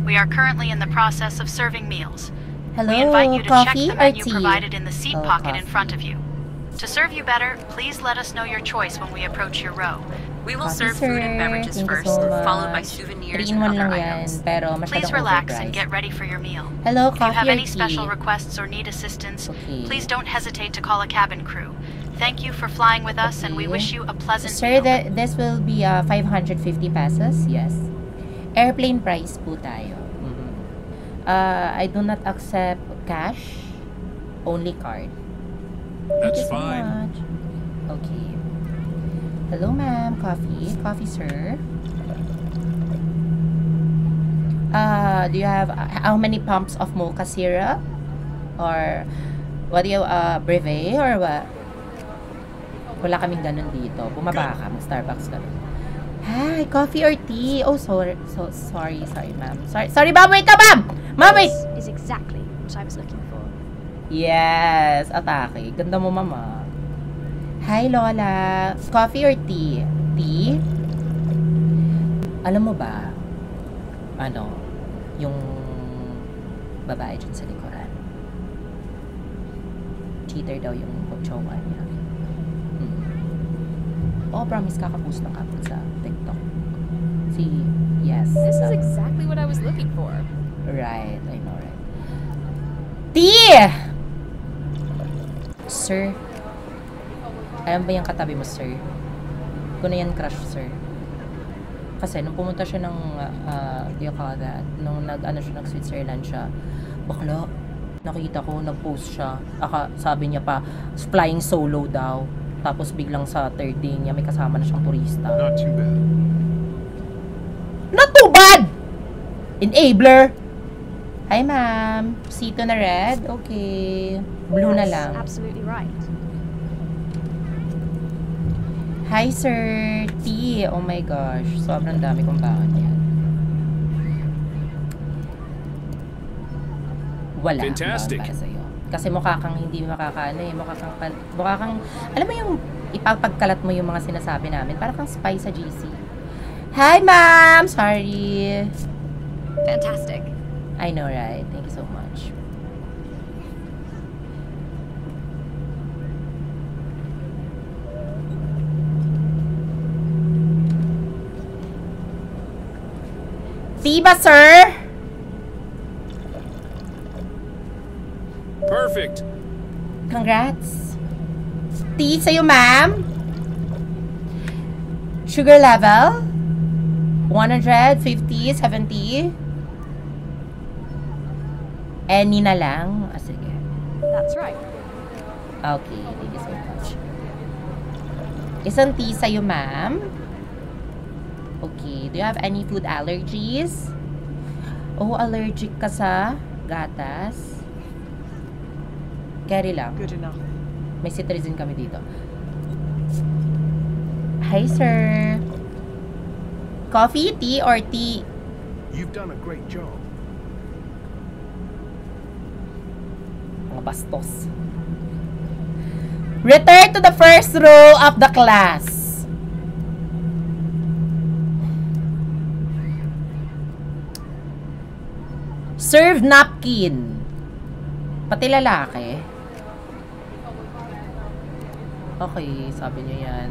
Speaker 4: We are currently in the process of serving meals.
Speaker 1: Hello,
Speaker 4: we invite you to check
Speaker 1: coffee
Speaker 4: the
Speaker 1: or
Speaker 4: menu
Speaker 1: tea?
Speaker 4: provided in the seat pocket in
Speaker 1: Coffee.
Speaker 4: front of you. To serve you better, please let us know your choice when we approach your row. We will
Speaker 1: Coffee,
Speaker 4: serve food and
Speaker 1: sir.
Speaker 4: beverages
Speaker 1: Thank you
Speaker 4: first,
Speaker 1: so
Speaker 4: followed by
Speaker 1: much.
Speaker 4: souvenirs
Speaker 1: 3 in 1
Speaker 4: and other
Speaker 1: lang yan,
Speaker 4: items.
Speaker 1: pero
Speaker 4: Please
Speaker 1: masyadong
Speaker 4: relax and
Speaker 1: overpriced.
Speaker 4: get ready for your meal.
Speaker 1: Hello,
Speaker 4: If you have
Speaker 1: coffee or
Speaker 4: any special
Speaker 1: tea?
Speaker 4: requests or need assistance,
Speaker 1: Okay.
Speaker 4: please don't hesitate to call a cabin crew. Thank you for flying with us, and we
Speaker 1: Okay.
Speaker 4: wish you a pleasant
Speaker 1: Sir,
Speaker 4: meal.
Speaker 1: this will be 550 pesos. Yes. Airplane price po tayo. I do not accept cash. Only card.
Speaker 6: That's
Speaker 1: Thank you so
Speaker 6: fine.
Speaker 1: much. Okay. Hello, ma'am. Coffee. Coffee, sir. Do you have how many pumps of mocha syrup? Or what do you, brevet or what? Wala kaming ganun dito. Bumaba ka, mag-Starbucks ka. Hi, coffee or tea? Oh, sorry, ma'am. Sorry, ma'am, wait ka, ma'am! Ma'am, wait!
Speaker 5: This is exactly what I was looking for.
Speaker 1: Yes, atake. Ganda mo, mama. Hi, Lola. Coffee or tea? Tea? Alam mo ba, yung babae dyan sa likuran. Cheater daw yung jowa niya. Oh, promise, kakapost ng kapon sa TikTok. Yes.
Speaker 5: This is exactly what I was looking for.
Speaker 1: Right, I know, right. Tea! Sir, alam ba yung katabi mo, sir? Kung na yan crush, sir. Kasi nung pumunta siya ng, do you call that? Nung nag-Switzerland siya, bakla, nakita ko, nag-post siya. Sabi niya pa, flying solo daw. Tapos biglang sa third day niya, may kasama na siyang turista.
Speaker 6: Not too bad.
Speaker 1: Not too bad! Enabler! Hi, ma'am. Sito na red? Okay. Blue na lang.
Speaker 5: Absolutely right.
Speaker 1: Hi, sir. Tea. Oh my gosh. Sobrang dami kong baon yan. Wala.
Speaker 6: Fantastic.
Speaker 1: Para sa'yo. Kasi mukha kang hindi makakaano eh. Mukha kang, alam mo yung ipapagkalat mo yung mga sinasabi namin. Parang kang spy sa GC. Hi, ma'am! Sorry.
Speaker 5: Fantastic.
Speaker 1: I know, right? Thank you so much. T ba, sir?
Speaker 6: Perfect.
Speaker 1: Congrats. T sa'yo, ma'am. Sugar level? 100, 50, 70. Any na lang. Ah, sige.
Speaker 5: That's right.
Speaker 1: Okay, thank you so much. Isang tea sa'yo, ma'am. Okay, do you have any food allergies? Oh, allergic ka sa gatas? Carry lang.
Speaker 13: Good enough.
Speaker 1: May citizen kami dito. Hi, sir. Coffee, tea, or tea?
Speaker 6: You've done a great job.
Speaker 1: Mga bastos. Return to the first row of the class. Serve napkin. Pati lalaki. Okay, sabi niya yan.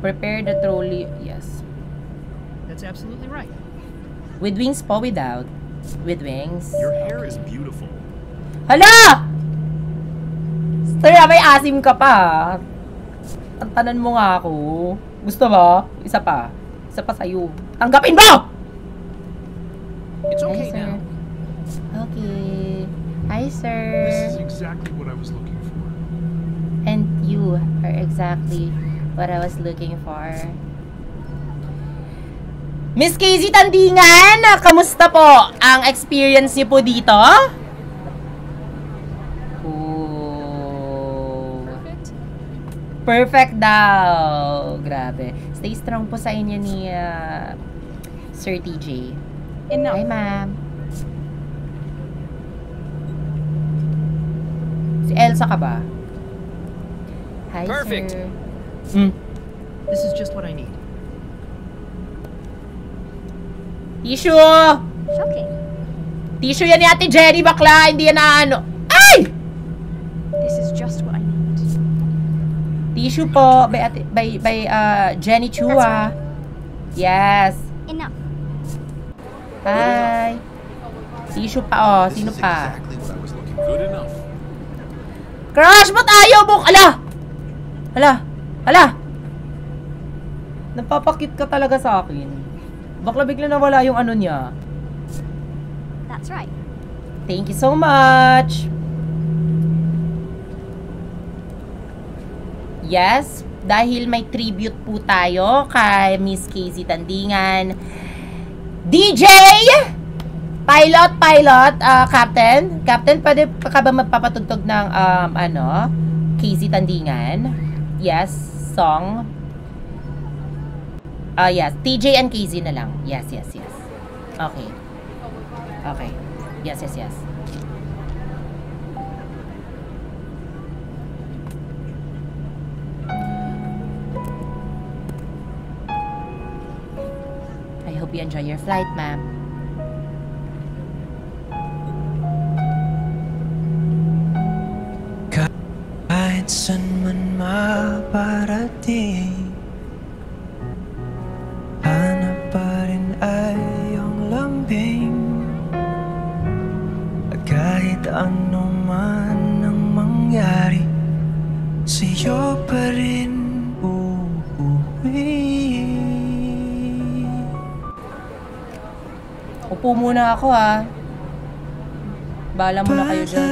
Speaker 1: Prepare the trolley. Yes.
Speaker 13: That's absolutely right.
Speaker 1: With wings po, without? With wings.
Speaker 9: Your hair is beautiful.
Speaker 1: Hala! Sir, may asim ka pa. Tantanan mo nga ako. Gusto mo? Isa pa. Isa pa sa'yo. Tanggapin mo!
Speaker 6: It's
Speaker 1: Hi,
Speaker 6: okay
Speaker 1: sir.
Speaker 6: now.
Speaker 1: Okay. Hi, sir.
Speaker 6: This is exactly what I was looking for.
Speaker 1: And you are exactly what I was looking for. Miss KZ Tandingan, kamusta po ang experience niyo po dito? Oh. Perfect daw. Grabe. Stay strong po sa inyo ni Sir TJ. Hi, ma'am. Si Elsa ka ba? Hi,
Speaker 13: Perfect.
Speaker 1: sir.
Speaker 13: This is just what I need.
Speaker 1: Tissue!
Speaker 5: Shocking.
Speaker 1: Tissue yan ni Ate Jenny, bakla. Hindi yan na ano. Ay!
Speaker 5: This is just what I need.
Speaker 1: Tissue po by Jenny Chua. Yes.
Speaker 7: Enough.
Speaker 1: Hi. Tissue pa, oh. Sino pa?
Speaker 6: Good enough.
Speaker 1: Crush, ba't ayaw mo? Ala! Ala! Ala! Napapakit ka talaga sa akin. Bakla bigla nawala yung ano niya.
Speaker 5: That's right.
Speaker 1: Thank you so much. Yes, dahil may tribute po tayo kay Miss KZ Tandingan. DJ! Pilot, Captain, pwede ka ba magpapatugtog ng, KZ Tandingan? Yes, song. Yes, TJ and KZ na lang. Yes. Okay. Yes. I hope you enjoy your flight, ma'am.
Speaker 14: Kahit saan man maparating, hanap pa rin ay iyong lambing. Kahit ano man ang mangyari, sa'yo pa rin uuwi.
Speaker 1: Upo muna ako, ha. Bahala muna kayo dyan.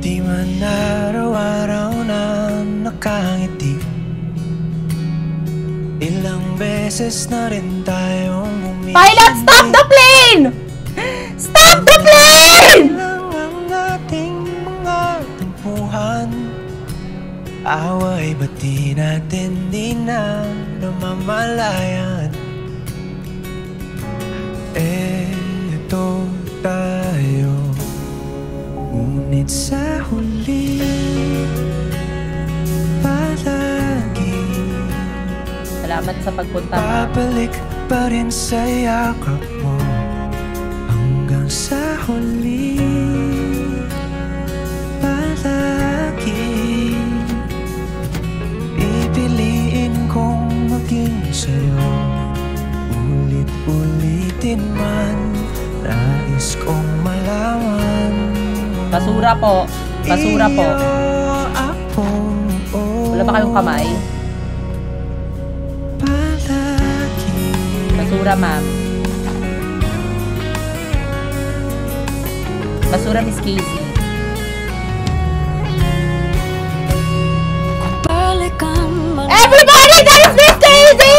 Speaker 14: Di man araw-araw na nakangiti, ilang beses na rin tayong umiti.
Speaker 1: Pilot, stop the plane! Stop the plane!
Speaker 14: Ilang ang ating mga tampuhan, away ba't di natin di na namamalayan? Ngunit sa huli palagi
Speaker 1: Salamat sa pagpunta, ma'am.
Speaker 14: babalik pa rin sa yakap mo hanggang sa huli palagi pipiliin kong maging sa'yo ulit-ulitin man nais kong malaman
Speaker 1: Basura po. Basura po. Wala ba kayong kamay? Basura, ma'am. Basura, Miss Casey. Everybody, that is Miss Casey!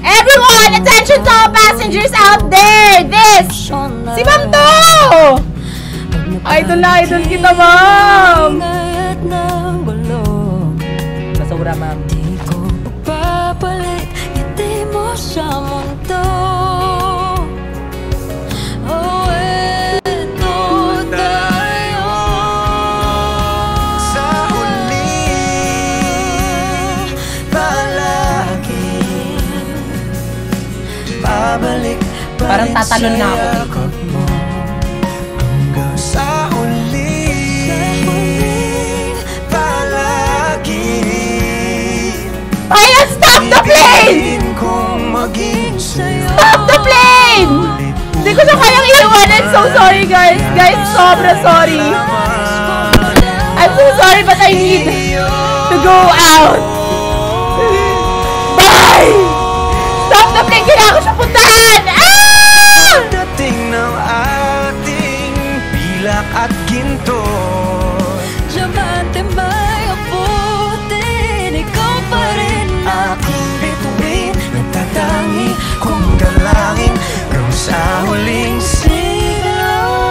Speaker 1: Everyone, attention to all passengers out there! This! Si Ma'am to! Idol na idol kita, ma'am! Basura, ma'am.
Speaker 10: Papalit, ngiti mo sa mundo. Oh, eto tayo.
Speaker 14: Sa huli palagi babalik pa
Speaker 1: Parang
Speaker 14: rin
Speaker 1: tatalon na ako.
Speaker 14: sa yakap mo hanggang sa huli palagi
Speaker 1: Pilot, stop the plane! Stop the plane! Hindi ko na kayang iiwanan. So sorry, guys. Guys, sobra sorry. I'm so sorry, but I need to go out. Bye! Stop the plane! Kailangan ko siya puntahan! Ah!
Speaker 14: Dating ng ating pilak at ginto
Speaker 10: Diamante may abutin, ikaw pa rin
Speaker 14: aking bituin nagtatangi kung dalangin hanggang sa huling sigaw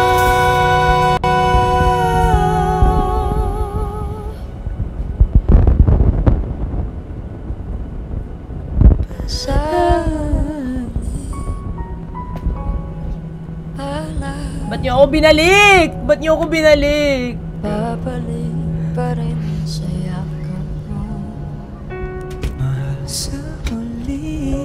Speaker 1: Ba't niyo ako binalik? Ba't niyo ako binalik?
Speaker 10: babalik pa rin sa yakap mo.
Speaker 14: mahal sa huli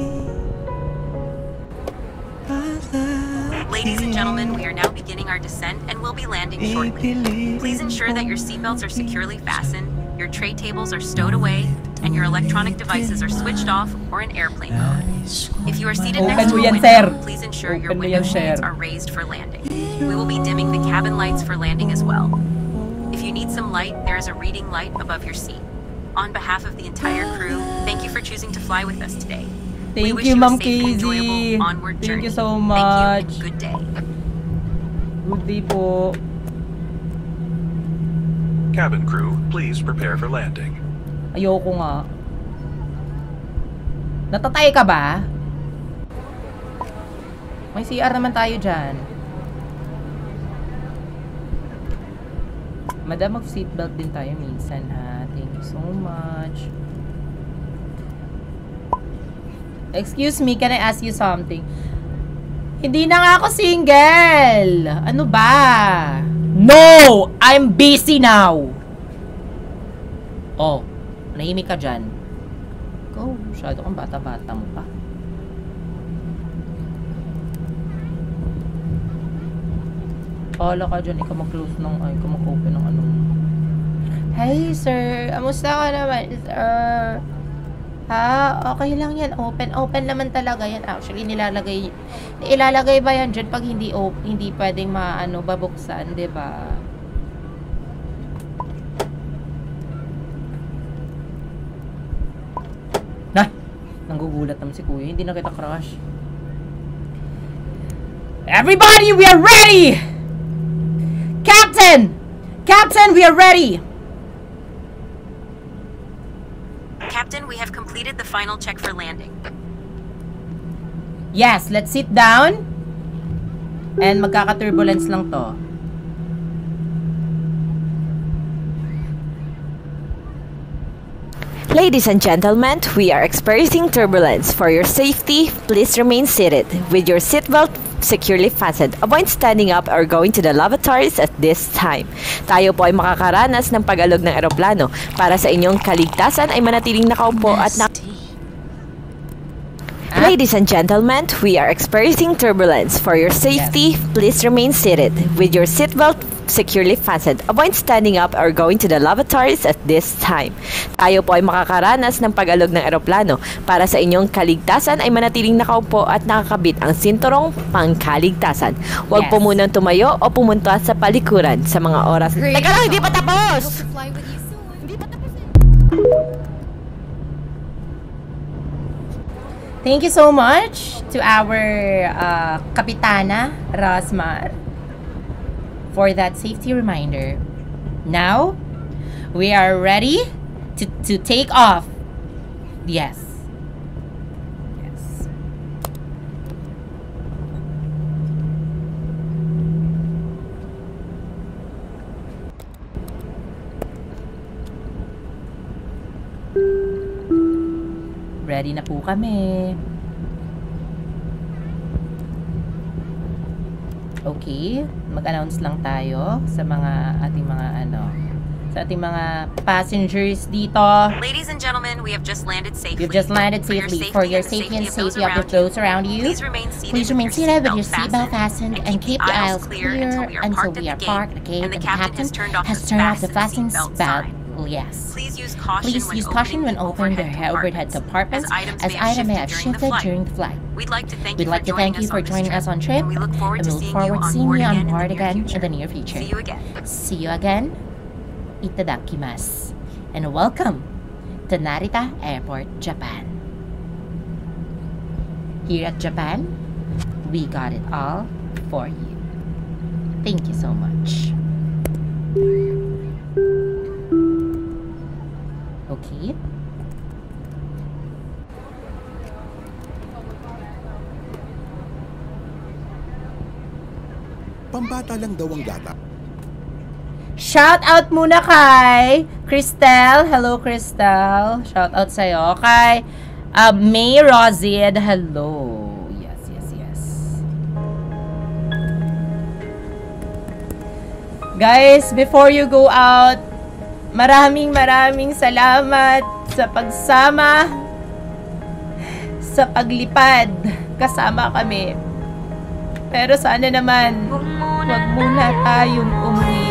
Speaker 4: Ladies and gentlemen, we are now beginning our descent and will be landing shortly. Please ensure that your seatbelts are securely fastened, your tray tables are stowed away, and your electronic devices are switched off or in airplane mode. If you are seated next to a window, please ensure your window shades are raised for landing. We will be dimming the cabin lights for landing as well. If you need some light, there is a reading light above your seat. On behalf of the entire crew, thank you for choosing to fly with us today.
Speaker 1: Thank you, Ma'am Casey. Thank you so much.
Speaker 4: Thank you and good day.
Speaker 1: Good day po.
Speaker 12: Cabin crew, please prepare for landing.
Speaker 1: Ayoko nga. Natatay ka ba? May CR naman tayo dyan. Madam, mag-seatbelt din tayo minsan, ha? Thank you so much. Excuse me, can I ask you something? Hindi na nga ako single! Ano ba? No! I'm busy now! Oh, nahimik ka dyan. Go, masyado kang bata-bata mo pa. Pala ka dyan, ikaw mag-close ng, ay, ikaw mag-open ng ano. Hey, sir! Amusta ka naman, sir? Ha? Okay lang yan. Open naman talaga yan. Actually, ilalagay ba yan dyan pag hindi pwedeng babuksan, diba? Nanggugulat naman si kuya. Hindi na kita crush. Everybody, we are ready! Captain! Captain, we are ready!
Speaker 4: Captain, we have completed the final check for landing.
Speaker 1: Yes, let's sit down. And magkaka-turbulence lang to.
Speaker 2: Ladies and gentlemen, we are experiencing turbulence. For your safety, please remain seated with your seatbelt securely fastened. Avoid standing up or going to the lavatories at this time. Tayo po ay makakaranas ng pag-alog ng eroplano. Para sa inyong kaligtasan ay manatiling nakaupo at Ladies and gentlemen, we are experiencing turbulence. For your safety, please remain seated with your seatbelt securely fastened. Avoid standing up or going to the lavatories at this time. Tayo po ay makakaranas ng pag-alog ng eroplano. Para sa inyong kaligtasan ay manatiling nakaupo at nakakabit ang sinturong pangkaligtasan. Huwag po munang tumayo o pumunta sa palikuran sa mga oras. Teka lang, hindi pa tapos!
Speaker 1: Thank you so much to our Kapitana Rosmar for that safety reminder. Now, we are ready to take off. Yes. Yes. Ready na po kami. Okay, mag-announce lang tayo sa ating mga passengers dito.
Speaker 4: Ladies and gentlemen, we have just landed safely.
Speaker 1: You've just landed safely. For your safety and safety of those around you, please remain seated with your seatbelt fastened and keep the aisles clear until we are parked at the gate and the captain has turned off the fasten belt. Yes. Please use caution when opening the overhead compartments, as items may have shifted during the flight.
Speaker 4: We'd like to thank
Speaker 1: you for joining us on trip, and we look forward to seeing you on board again in the near future.
Speaker 4: See you again.
Speaker 1: See you again. Itadakimasu. And welcome to Narita Airport, Japan. Here at Japan, we got it all for you. Thank you so much. Okay.
Speaker 15: Pambata lang daw ang data.
Speaker 1: Shout out muna kay Cristel. Hello, Cristel. Shout out sa'yo. Kay May Rozid. Hello. Yes, yes, yes. Guys, before you go out, maraming salamat sa pagsama, sa paglipad. Kasama kami. Pero sana naman, wag muna tayong umuwi.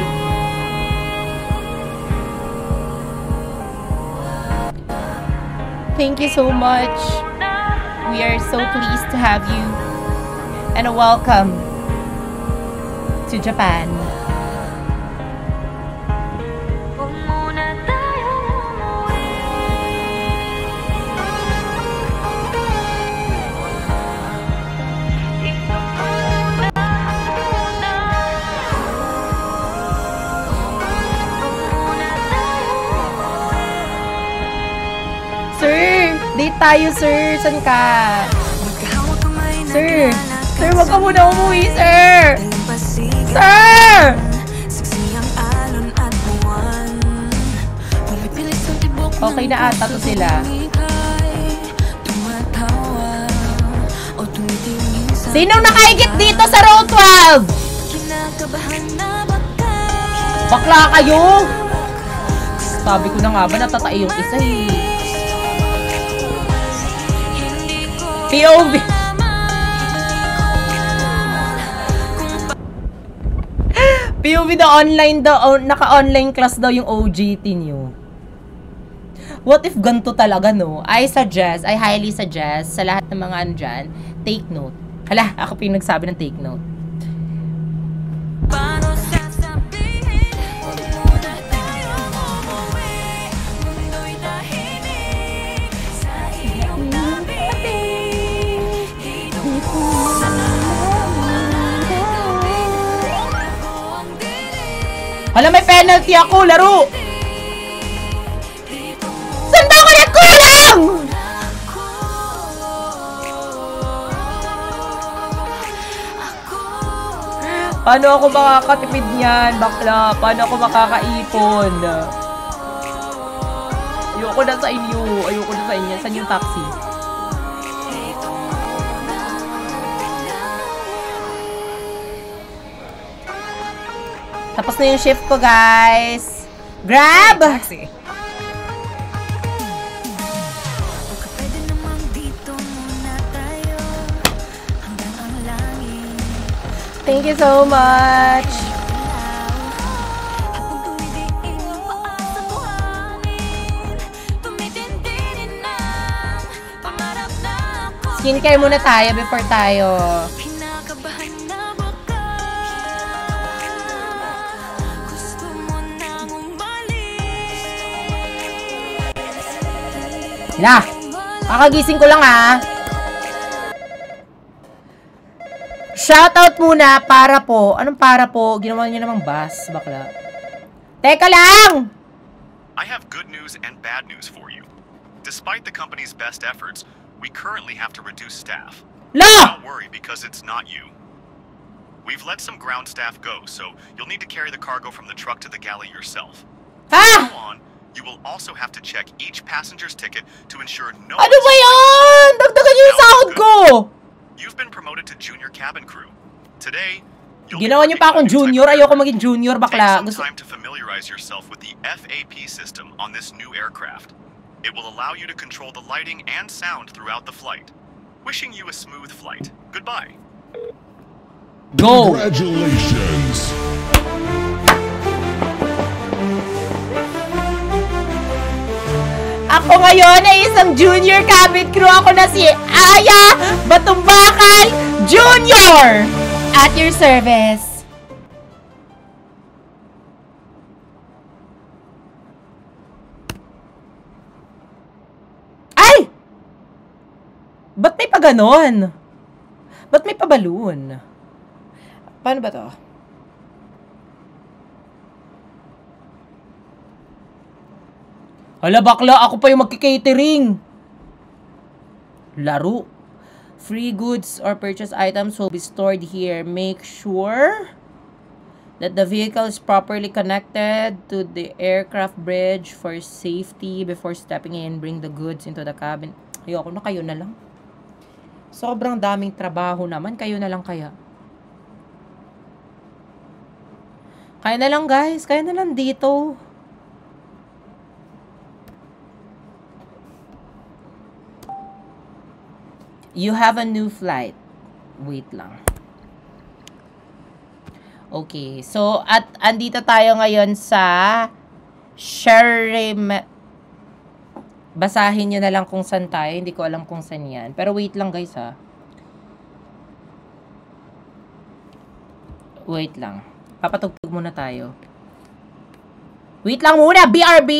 Speaker 1: Thank you so much. We are so pleased to have you. And welcome to Japan. Date tayo, sir. San ka? Sir! Sir, wag ka muna umuwi, sir! Sir! Okay na ata to sila. Sinong nakaigit dito sa row 12? Bakla kayo! Sabi ko na nga ba, natatay yung isa eh. POV. POV daw online daw, naka-online class daw yung OJT niyo. What if ganito talaga, no? I highly suggest sa lahat ng mga dyan, take note. Hala, ako pa yung nagsabi ng take note. Hala, may penalty ako, laro! Saan ba ako nagkulang? Paano ako makakatipid niyan, bakla? Paano ako makakaipon? Ayoko na sa inyo. Ayoko na sa inyo. Saan yung taxi? Tapos na yung shift ko, guys. Grab!
Speaker 10: Taxi.
Speaker 1: Thank you so much. Skincare muna tayo before tayo. La, kakagising ko lang Shoutout muna para po. Anong para po? Ginawa niyo namang bus, bakla. Teka lang!
Speaker 9: I have good news and bad news for you. Despite the company's best efforts, we currently have to reduce staff.
Speaker 1: La!
Speaker 9: Don't worry because it's not you. We've let some ground staff go, so you'll need to carry the cargo from the truck to the galley yourself.
Speaker 1: Ha?
Speaker 9: On, you will also have to check each passenger's ticket to ensure no.
Speaker 1: Ano ba yan? Dagdagan niyo yung sahod ko!
Speaker 9: You've been promoted to junior cabin crew. Today,
Speaker 1: ginawa niyo pa akong junior. Ayoko maging junior, bakla.
Speaker 9: Take some time to familiarize yourself with the FAP system on this new aircraft. It will allow you to control the lighting and sound throughout the flight. Wishing you a smooth flight. Goodbye.
Speaker 1: Go!
Speaker 15: Congratulations!
Speaker 1: Ako ngayon ay isang junior cabin crew. Ako na si Aya Batumbakal Junior! At your service. Ay! Ba't may pa ganon? Ba't may pa balloon? Paano ba to? Hala bakla, ako pa yung magki-catering. Laro. Free goods or purchase items will be stored here. Make sure that the vehicle is properly connected to the aircraft bridge for safety before stepping in. Bring the goods into the cabin. Ayoko na, kayo na lang. Sobrang daming trabaho naman. Kayo na lang kaya. Kaya na lang guys. Kaya na lang dito. You have a new flight. Wait lang. Okay. So, at andito tayo ngayon sa Sherem. Basahin nyo na lang kung saan tayo. Hindi ko alam kung saan yan. Pero wait lang guys ha. Wait lang. Papatugtog muna tayo. Wait lang muna. BRB!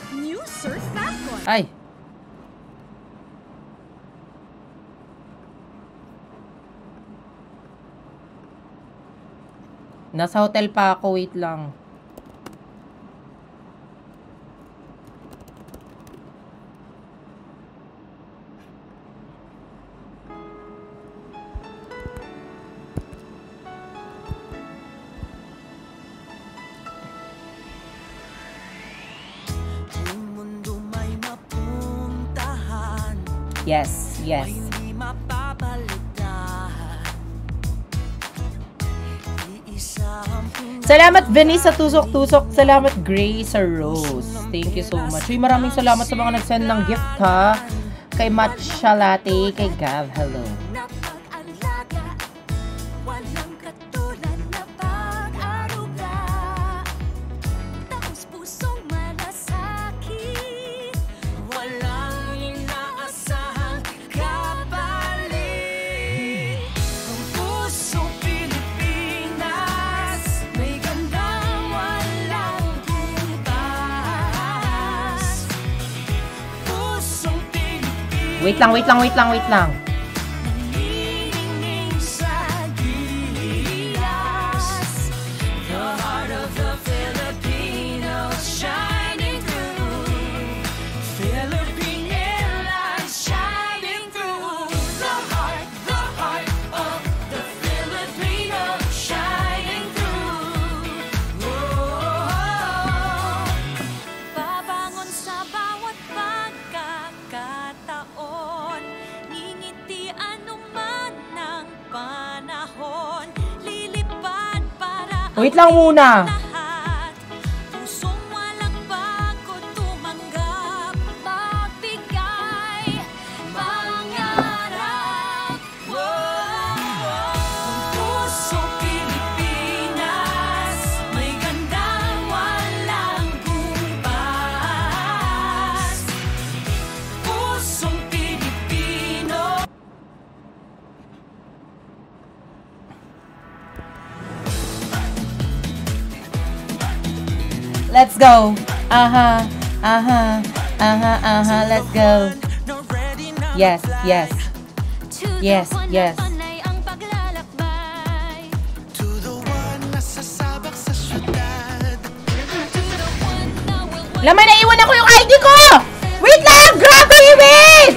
Speaker 5: New Surf Fastcoin.
Speaker 1: Ay. Nasa hotel pa ako, wait lang. Yes, yes. Salamat Vinny sa tusok-tusok. Salamat Gray sa Rose. Thank you so much. Uy, maraming salamat sa mga nag-send ng gift ha. Kay Matcha Latte, kay Gav, hello. Wait lang, wait lang, wait lang, wait lang. Wait lang muna. Let's go. Let's go. Yes, yes. Yes, yes. Laman, naiwan ako yung ID ko! Wait lang! Grabe, wait!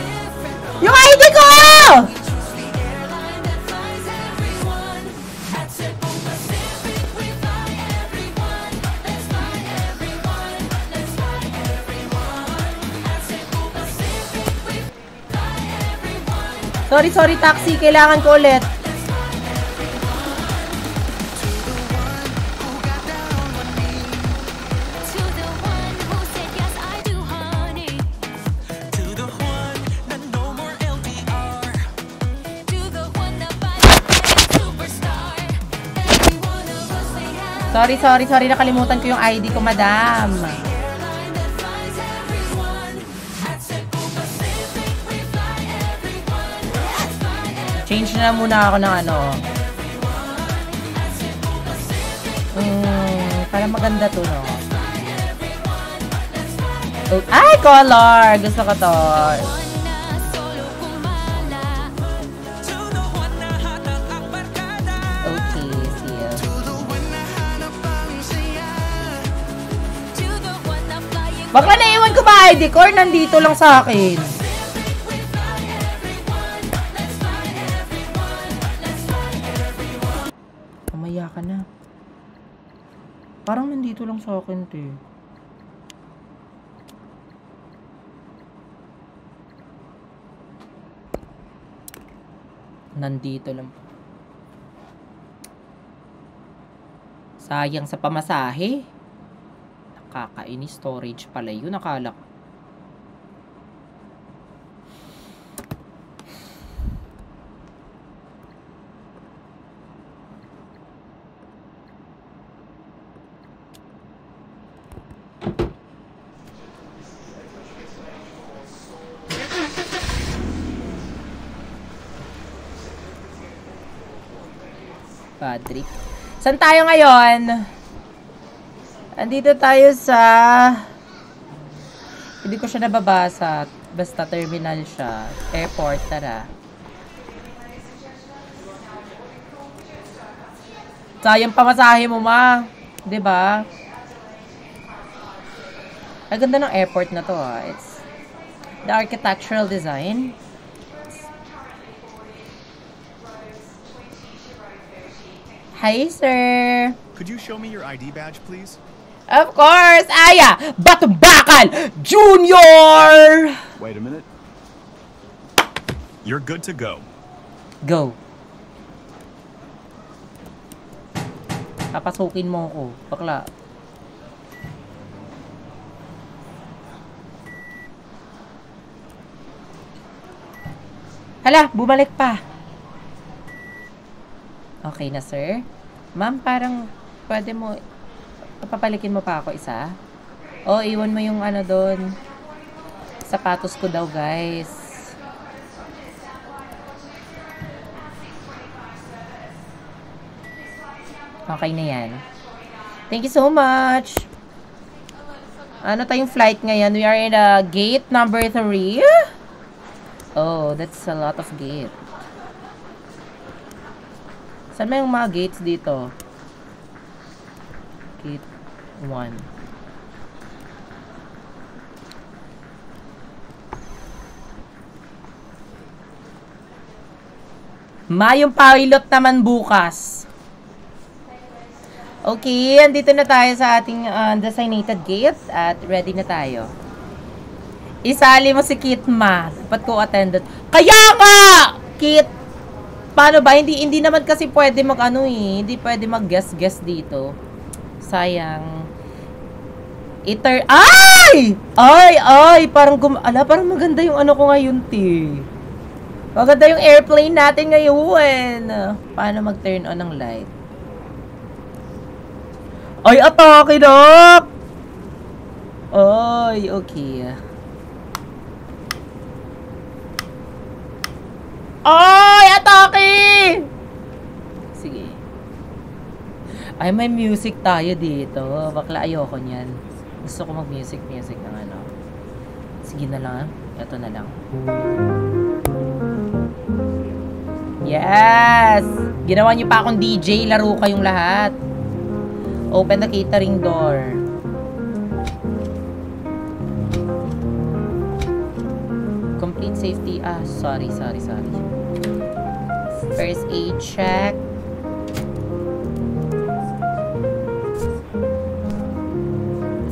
Speaker 1: Yung ID ko! Sorry, taxi. Kailangan ko ulit. Sorry. Nakalimutan ko yung ID ko, madam. Change na muna ako ng ano. Para maganda to, no? Oh, ay, color! Gusto ko to. Okay, see you. Bakla naiwan ko ba ID ko or nandito lang sa akin? Ka na. Parang nandito lang sa akin, te. Nandito lang. Sayang sa pamasahe. Nakakainis. Storage pala yun. Nakala ko. Patrick. Saan tayo ngayon? Andito tayo sa... Hindi ko siya nababasa. Basta terminal siya. Airport, tara. Sayang pamasahe mo, ma. Diba? Ang ganda ng airport na to, ah. It's the architectural design. Hi, sir.
Speaker 9: Could you show me your ID badge, please?
Speaker 1: Of course. Aya, Batubakal Junior.
Speaker 9: Wait a minute. You're good to go.
Speaker 1: Go. Papasukin mo ako, bakla. Hala, bumalik pa. Okay na, sir. Ma'am, parang pwede mo, papalikin mo pa ako isa? O, iwan mo yung ano doon. Sapatos ko daw, guys. Okay na yan. Thank you so much. Ano tayong flight ngayon? We are in gate number 3. Oh, that's a lot of gate. Saan may yung mga gates dito? Gate 1. Yung pilot naman bukas. Okay, andito na tayo sa ating designated gate at ready na tayo. Isali mo si Kit, ma. Dapat ko attended. Kaya nga! Kit! Paano ba? Hindi naman kasi pwede mag-ano eh. Hindi pwede mag-guess dito. Sayang. Ay! Ay! Parang parang maganda yung ano ko ngayon, ti. Maganda yung airplane natin ngayon. Paano mag-turn on ng light? Ay, atake na! Ay, okay. Ay, atake! Sige. Ay, may music tayo dito. Bakla, ayoko niyan. Gusto ko mag-music ng ano. Sige na lang. Ito na lang. Yes! Ginawa niyo pa akong DJ. Laro kayong lahat. Open the catering door. Complete safety. Sorry. First aid check.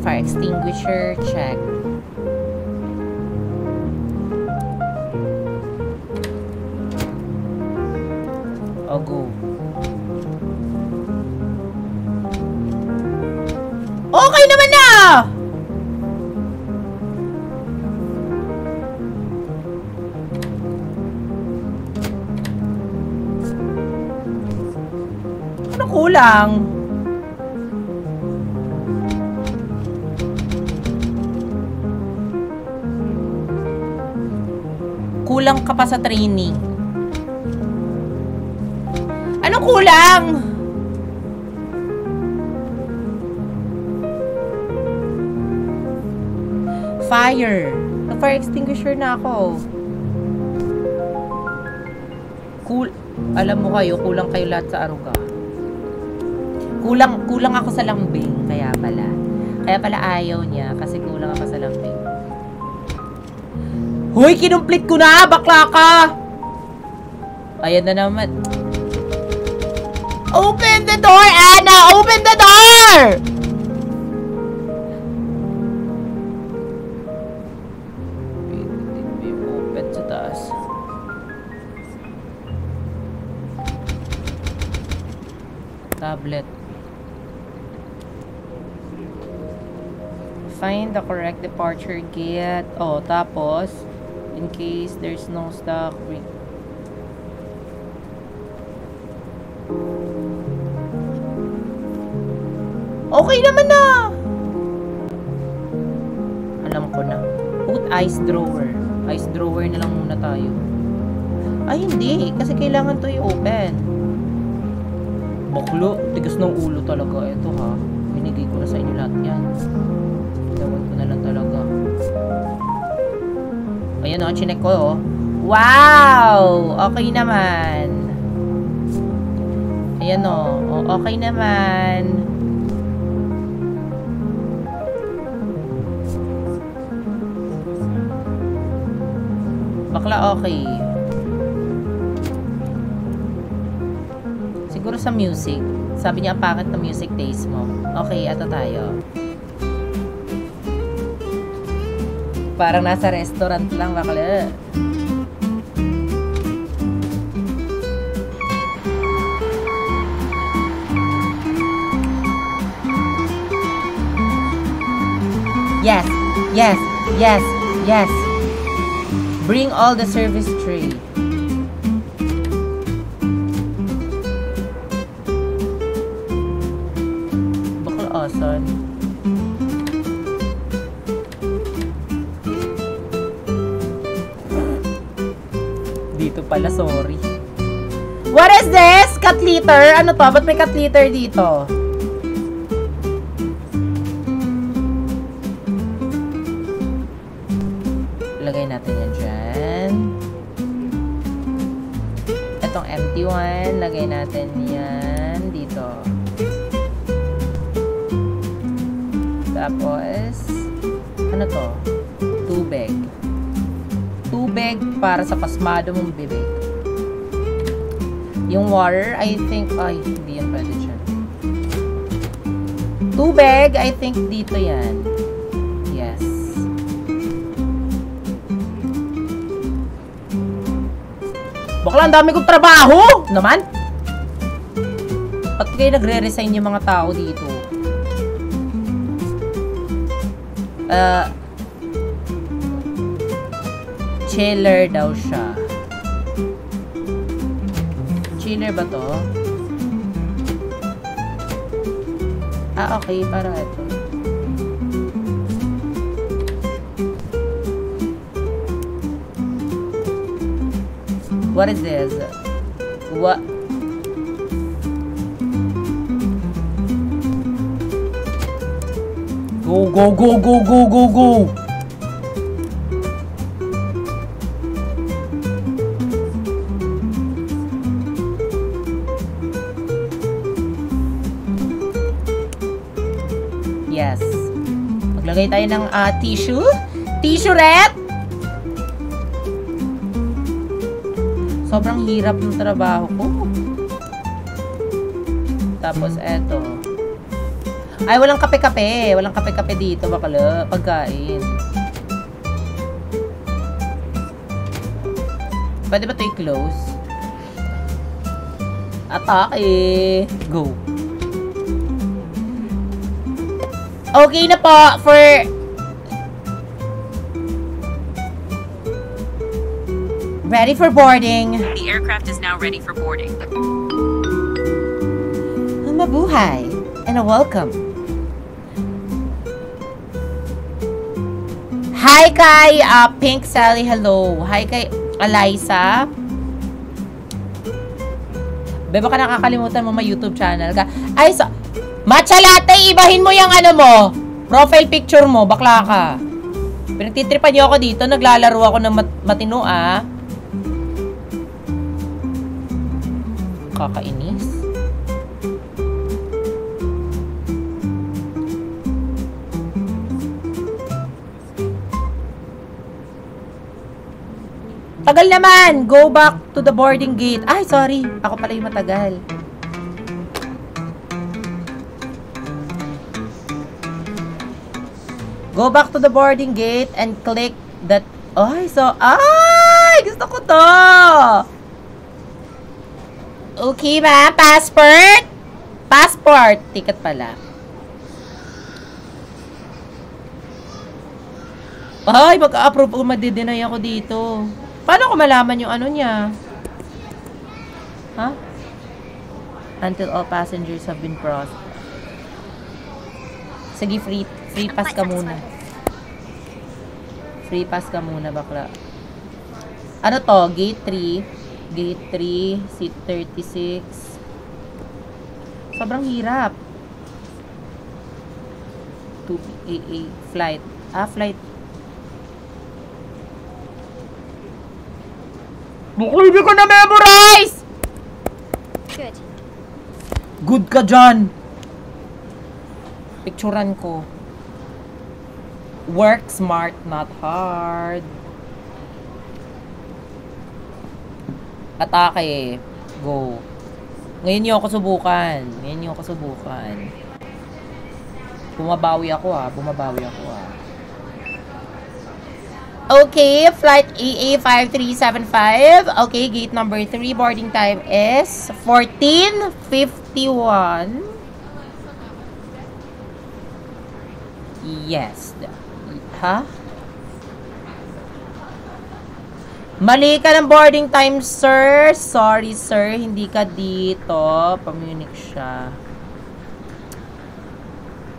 Speaker 1: Fire extinguisher check. Go. Okay naman na! Ano kulang? Kulang ka pa sa training. Ano kulang? Fire. Fire extinguisher na ako. Alam mo kayo, kulang kayo lahat sa aruga. Kulang ako sa lambing. Kaya pala ayaw niya. Kasi kulang ako sa lambing. Hoy, kinumplit ko na! Bakla ka! Ayan na naman. Open the door, Anna! Open the door! Open sa taas. Tablet. Find the correct departure gate. Oh, tapos, in case there's no stock. Okay naman na. Alam ko na. Put ice drawer. Ice drawer na lang muna tayo. Ay, hindi. Kasi kailangan to i-open. Baklo. Tigas ng ulo talaga. Ito ha. Binigay ko na sa inyo lahat yan. Gawin ko na lang talaga. Ayan o. Chinek ko o. Wow! Okay naman. Ayan o. Okay naman. Bakla okay. Siguro sa music. Sabi niya ang pangit na music taste mo. Okay, ato tayo. Parang nasa restaurant lang, bakla. Yes, yes, yes, yes. Bring all the service tray. Bakal asan? Dito pala, sorry. What is this? Cat litter? Ano to? Ba't may cat litter dito? Lagay natin yan dyan. Itong empty one, lagay natin yan dito. Tapos, ano to? Tubig. Tubig para sa pasmado mong bibig. Yung water, I think, ay, hindi yan pwede dyan. Tubig, I think dito yan. Yes. Bakla, ang dami kong trabaho! Naman? Ba't kayo nagre-resign yung mga tao dito? Chiller daw siya. Chiller ba to? Okay. Para ito. What is this? What? Go, go, go, go, go, go, go! Yes. Maglagay tayo ng tissue. Tissue ret! Sobrang hirap ng trabaho ko. Tapos, eto. Ay, walang kape-kape. Walang kape-kape dito, bakala. Pagkain. Pwede ba ito i-close? Atake. Go. Okay na po for... Ready for boarding.
Speaker 4: The aircraft is now ready for boarding.
Speaker 1: Mabuhay and a welcome. Hi kay Pink Sally, hello. Hi kay Eliza. Beba ka nakakalimutan mo may YouTube channel ka. Ay, Matcha Latte, ibahin mo yung ano mo. Profile picture mo, bakla ka. Pinagtitripan niyo ako dito, naglalaro ako ng matino Kakainis. Tagal naman! Go back to the boarding gate. Ay, sorry. Ako pala yung matagal. Go back to the boarding gate and click that... Ay, gusto ko to! Okay ba? Passport? Passport. Ticket pala. Ay, mag-approve o madi-deny ako dito. Paano ko malaman yung ano niya? Ha? Until all passengers have been processed. Sige, free pass ka muna. Free pass ka muna, bakla. Ano to? Gate 3. Gate 3, seat 36. Sobrang hirap. 2AA flight. Flight. Bakla, hindi ko na-memorize!
Speaker 7: Good.
Speaker 1: Good ka dyan. Picturean ko. Work smart, not hard. Atake. Go. Ngayon niyo ako subukan. Bumabawi ako Bumabawi ako Okay, flight AA5375. Okay, gate number 3. Boarding time is 14:51. Yes. Ha? Mali ka ng boarding time, sir. Sorry, sir. Hindi ka dito. Pa-Munich siya.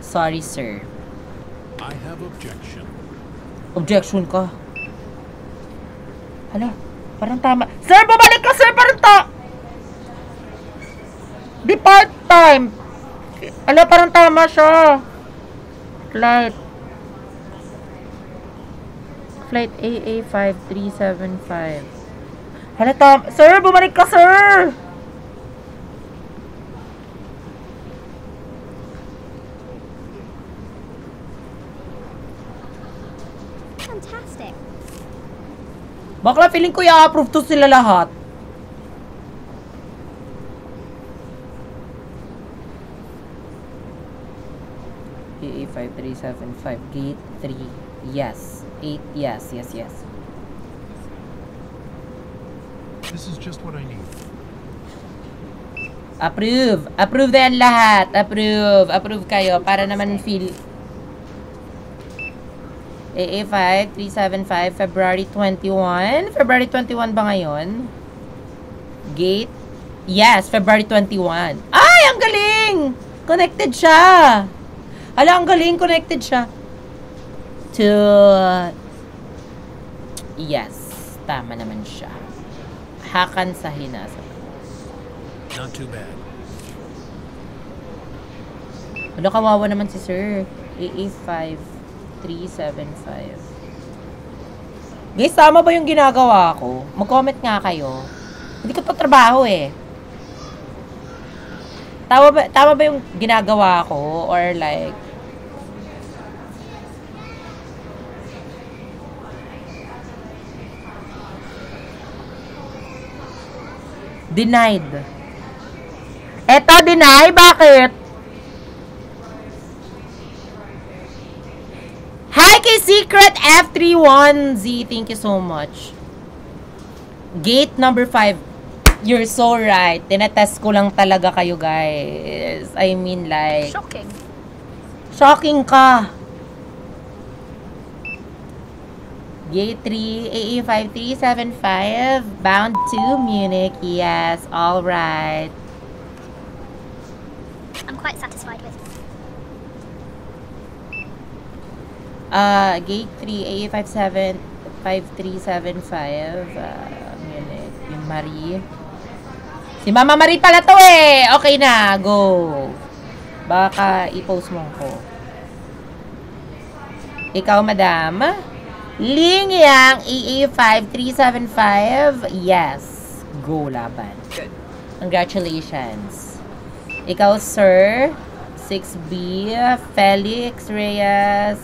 Speaker 1: Sorry, sir.
Speaker 6: I have objection.
Speaker 1: Objection ka. Hala, parang tama. Sir, bumalik ka, sir. Parang depart time. Hala, parang tama siya. Flight AA5375. Hala, sir, bumalik ka, sir!
Speaker 7: Fantastic.
Speaker 1: Bakla, feeling ko i-approve to sila lahat. AA5375. Gate 3. Yes. 8. Yes.
Speaker 13: This is just what I need.
Speaker 1: Approve. Approve na yan lahat. Approve. Approve kayo para naman feel... AA5, 375, February 21. February 21 ba ngayon? Gate? Yes, February 21. Ay, ang galing! Connected siya. Hala, ang galing. Connected siya. To... Yes. Tama naman siya. Hakan sa hinasa.
Speaker 12: Not too bad.
Speaker 1: Ano, kawawa naman si Sir. AA5, 375. Guys, tama ba yung ginagawa ko? Mag-comment nga kayo. Hindi ko to trabaho eh. Tama ba yung ginagawa ko? Or like... Denied. Eto, deny? Bakit? Hi kay Secret F31Z. Thank you so much. Gate number 5. You're so right. Tinetest ko lang talaga kayo, guys. I mean, like...
Speaker 5: Shocking.
Speaker 1: Shocking ka. Gate 3, AA5375. Bound to Munich. Yes, alright.
Speaker 7: I'm quite satisfied with.
Speaker 1: Gate 3, AA57, 5375. Munich. Yung Marie. Si Mama Marie pala to eh. Okay na, go. Baka i-post mo ko. Ikaw, madam? Ling Yang, AA5375. Yes. Go, laban.
Speaker 13: Good.
Speaker 1: Congratulations. Ikaw, sir. 6B. Felix Reyes.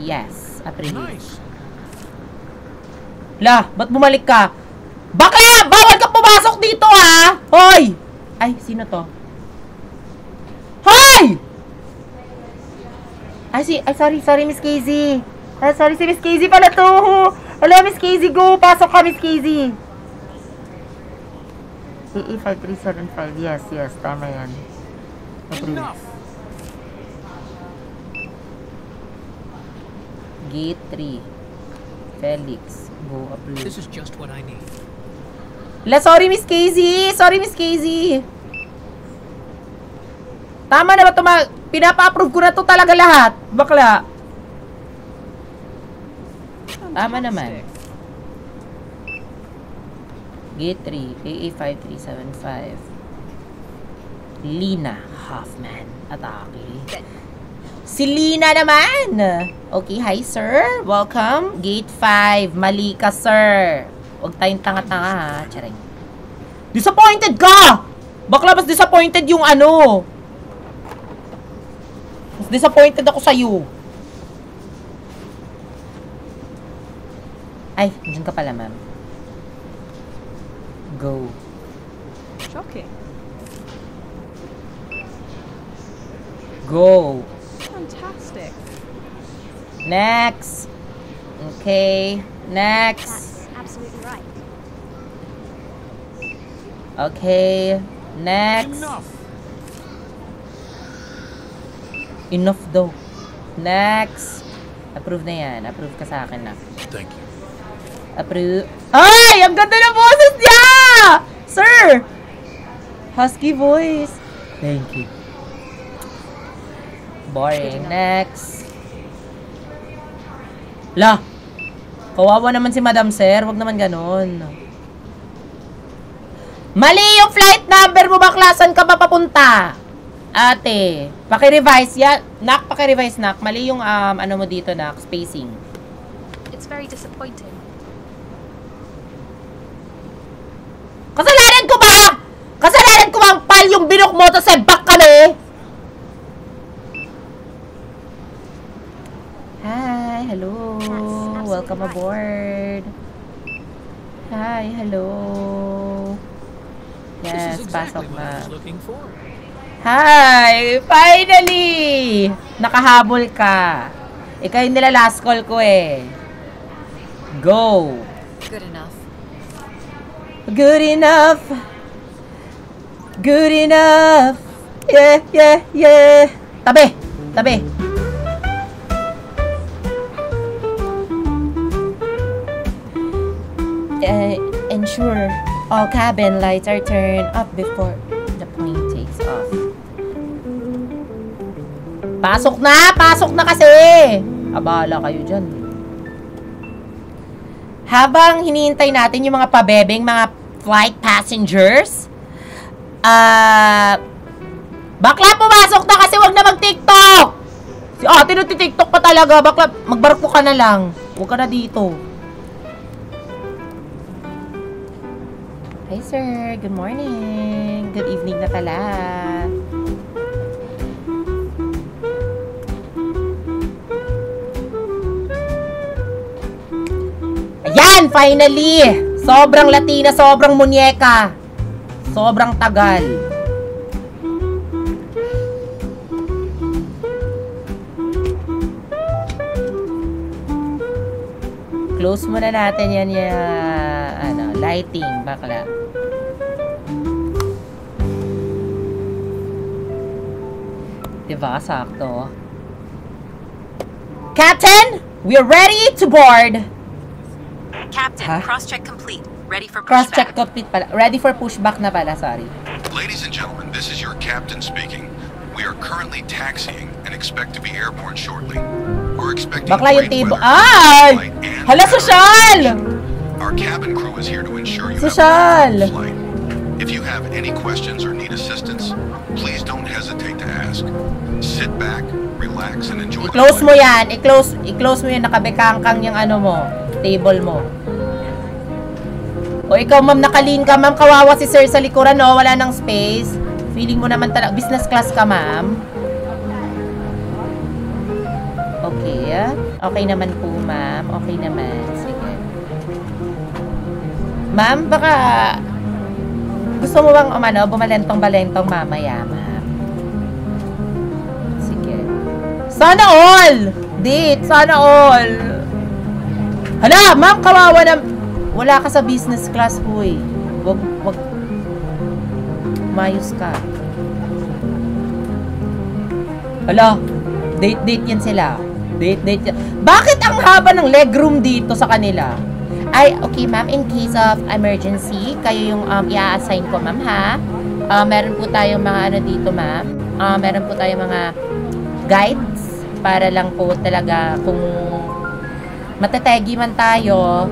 Speaker 1: Yes. Appreciate.
Speaker 12: Nice.
Speaker 1: La, ba't bumalik ka? Bakla! Bawal ka pumasok dito, ha? Hoy! Ay, sino to? Hoy! Ay, sorry, Miss Casey. Sorry, si Miss Casey pala to. Hello, Miss Casey, go. Pasok ka, Miss Casey. AA5375. Yes, tama yan. Approve. Gate 3. Felix. Go, approve.
Speaker 13: This is just what I need.
Speaker 1: La, sorry, Miss Casey. Tama na ba ito, pinapa-approve ko na to talaga lahat. Bakla. Tama naman. Gate 3, AA5375. Lina Hoffman. Atake. Si Lina naman. Okay, hi sir. Welcome. Gate 5. Mali ka, sir. Huwag tayong tanga-tanga, ha. Charing. Disappointed ka! Bakla, mas disappointed yung ano. Mas disappointed ako sa'yo. Ay, dyan ka pala, ma'am. Go.
Speaker 5: Shocking.
Speaker 1: Go.
Speaker 5: Fantastic.
Speaker 1: Next. Okay. Next.
Speaker 7: That's absolutely right.
Speaker 1: Okay. Next. Enough daw. Next. Approve na yan. Approve ka sa akin na.
Speaker 12: Thank you.
Speaker 1: Approve. Ay! Ang ganda ng boses niya! Sir! Husky voice. Thank you. Boring. Next. La! Kawawa naman si Madam Sir. Wag naman ganun. Mali yung flight number mo, bakla. Saan ka ba papunta? Ate. Paki-revise yan. Nak, paki-revise, nak. Mali yung ano mo dito, nak. Spacing.
Speaker 5: It's very disappointing.
Speaker 1: Kasalanan ko ba? Kasalanan ko bang pal yung binok mo to sa back kami? Hi, hello. Welcome aboard. Hi, hello. Yes, pasok na. Hi! Finally! Nakahabol ka. Ikaw yung nila last call ko eh. Go!
Speaker 10: Good enough.
Speaker 1: Good enough! Good enough! Yeah, yeah, yeah! Tabi! Tabi! Ensure all cabin lights are turned up before the plane takes off. Pasok na! Pasok na kasi! Abala kayo dyan. Habang hinihintay natin yung mga pabebeng, mga flight passengers, bakla, pumasok na kasi wag na mag-TikTok! Si ate nagti-TikTok pa talaga. Bakla, magbarko ka na lang. Huwag ka na dito. Hi, sir. Good morning. Good evening na pala. Ayan! Finally! Sobrang Latina, sobrang munyeka. Sobrang tagal. Close muna natin yan yung lighting, bakla. Diba? Sakto. Captain! We're ready to board!
Speaker 4: Captain,
Speaker 1: Huh?
Speaker 4: cross-check complete. Ready for pushback.
Speaker 1: Cross-check complete pala. Ready for pushback na pala, sorry.
Speaker 11: Ladies and gentlemen, this is your captain speaking. We are currently taxiing and expect to be airborne shortly. We're expecting
Speaker 1: Bakla yung
Speaker 11: great
Speaker 1: table.
Speaker 11: weather.
Speaker 1: Ay! Hala, social!
Speaker 11: Our cabin crew is here to ensure you
Speaker 1: Social!
Speaker 11: have a flight. If you have any questions or need assistance, please don't hesitate to ask. Sit back, relax, and enjoy the
Speaker 1: I-close mo
Speaker 11: flight.
Speaker 1: yan. I-close mo yan. Nakabekangkang yung ano mo. Table mo. O ikaw, ma'am, nakalin ka. Ma'am, kawawa si sir sa likuran, no? Wala nang space. Feeling mo naman talaga. Business class ka, ma'am. Okay. Okay naman po, ma'am. Okay naman. Sige. Ma'am, baka gusto mo bang bumalentong-balentong mamaya, ma'am? Sige. Sana all! Date! Sana all! Hala, ma'am, kawawa na. Wala ka sa business class, huy. Wag. Mayos ka. Hala, date yan sila. Date yan. Bakit ang haba ng legroom dito sa kanila? Ay, okay, ma'am, in case of emergency, kayo yung i-assign ko, ma'am, ha? Meron po tayong mga ano dito, ma'am. Meron po tayong mga guides para lang po talaga kung matategi man tayo,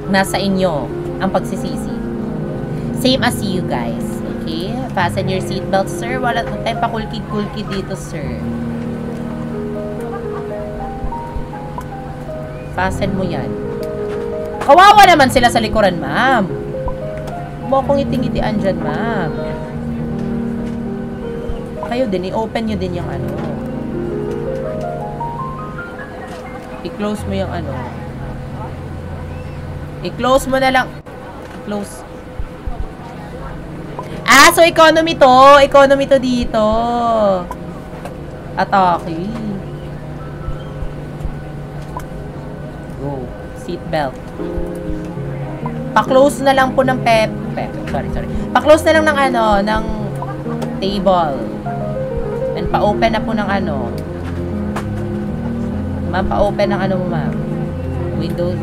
Speaker 1: nasa inyo ang pagsisisi. Same as you guys. Okay? Fasten your seatbelt, sir. Wala tayong pakulkid-kulkid dito, sir. Fasten mo yan. Kawawa naman sila sa likuran, ma'am. Mo kong iting-itian dyan, ma'am. Kayo din, i-open nyo din yung ano. I-close mo yung ano. I-close mo na lang. Close. Ah, so economy to. Economy to dito. Atake. Go. Seatbelt. Pa-close na lang po ng sorry. Pa-close na lang ng ano, ng table. And pa-open na po ng ano. Ma'am, pa-open ng ano mo, ma'am. Windows.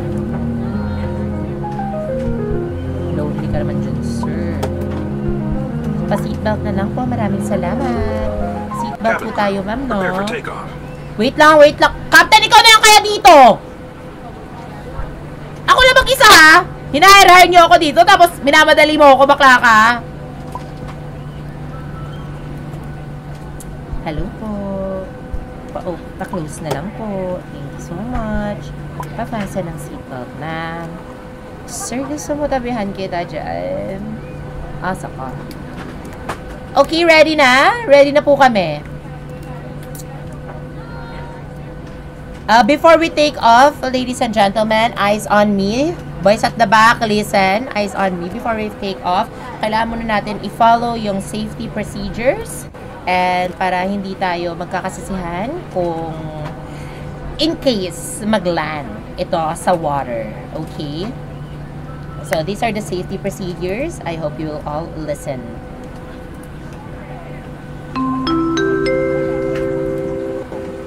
Speaker 1: Lonely ka naman dyan, sir. Pa-seatbelt na lang po. Maraming salamat. Seatbelt po tayo, ma'am, no? Wait lang. Captain, ikaw na lang kaya dito! Ako lang mag-isa, ha? Hinahirahan niyo ako dito, tapos minamadali mo ako, bakla ka. Hello po. Pa-close na lang po. Thank you so much. Papasa ng seatbelt na. Sir, gusto mo tabihan kita dyan? Asa ka. Okay, ready na? Ready na po kami. Before we take off, ladies and gentlemen, eyes on me. Boys at the back, listen. Eyes on me. Before we take off, kailangan muna natin i-follow yung safety procedures. And para hindi tayo magkakasisihan kung in case mag-land. ito sa water. Okay? So, these are the safety procedures. I hope you will all listen.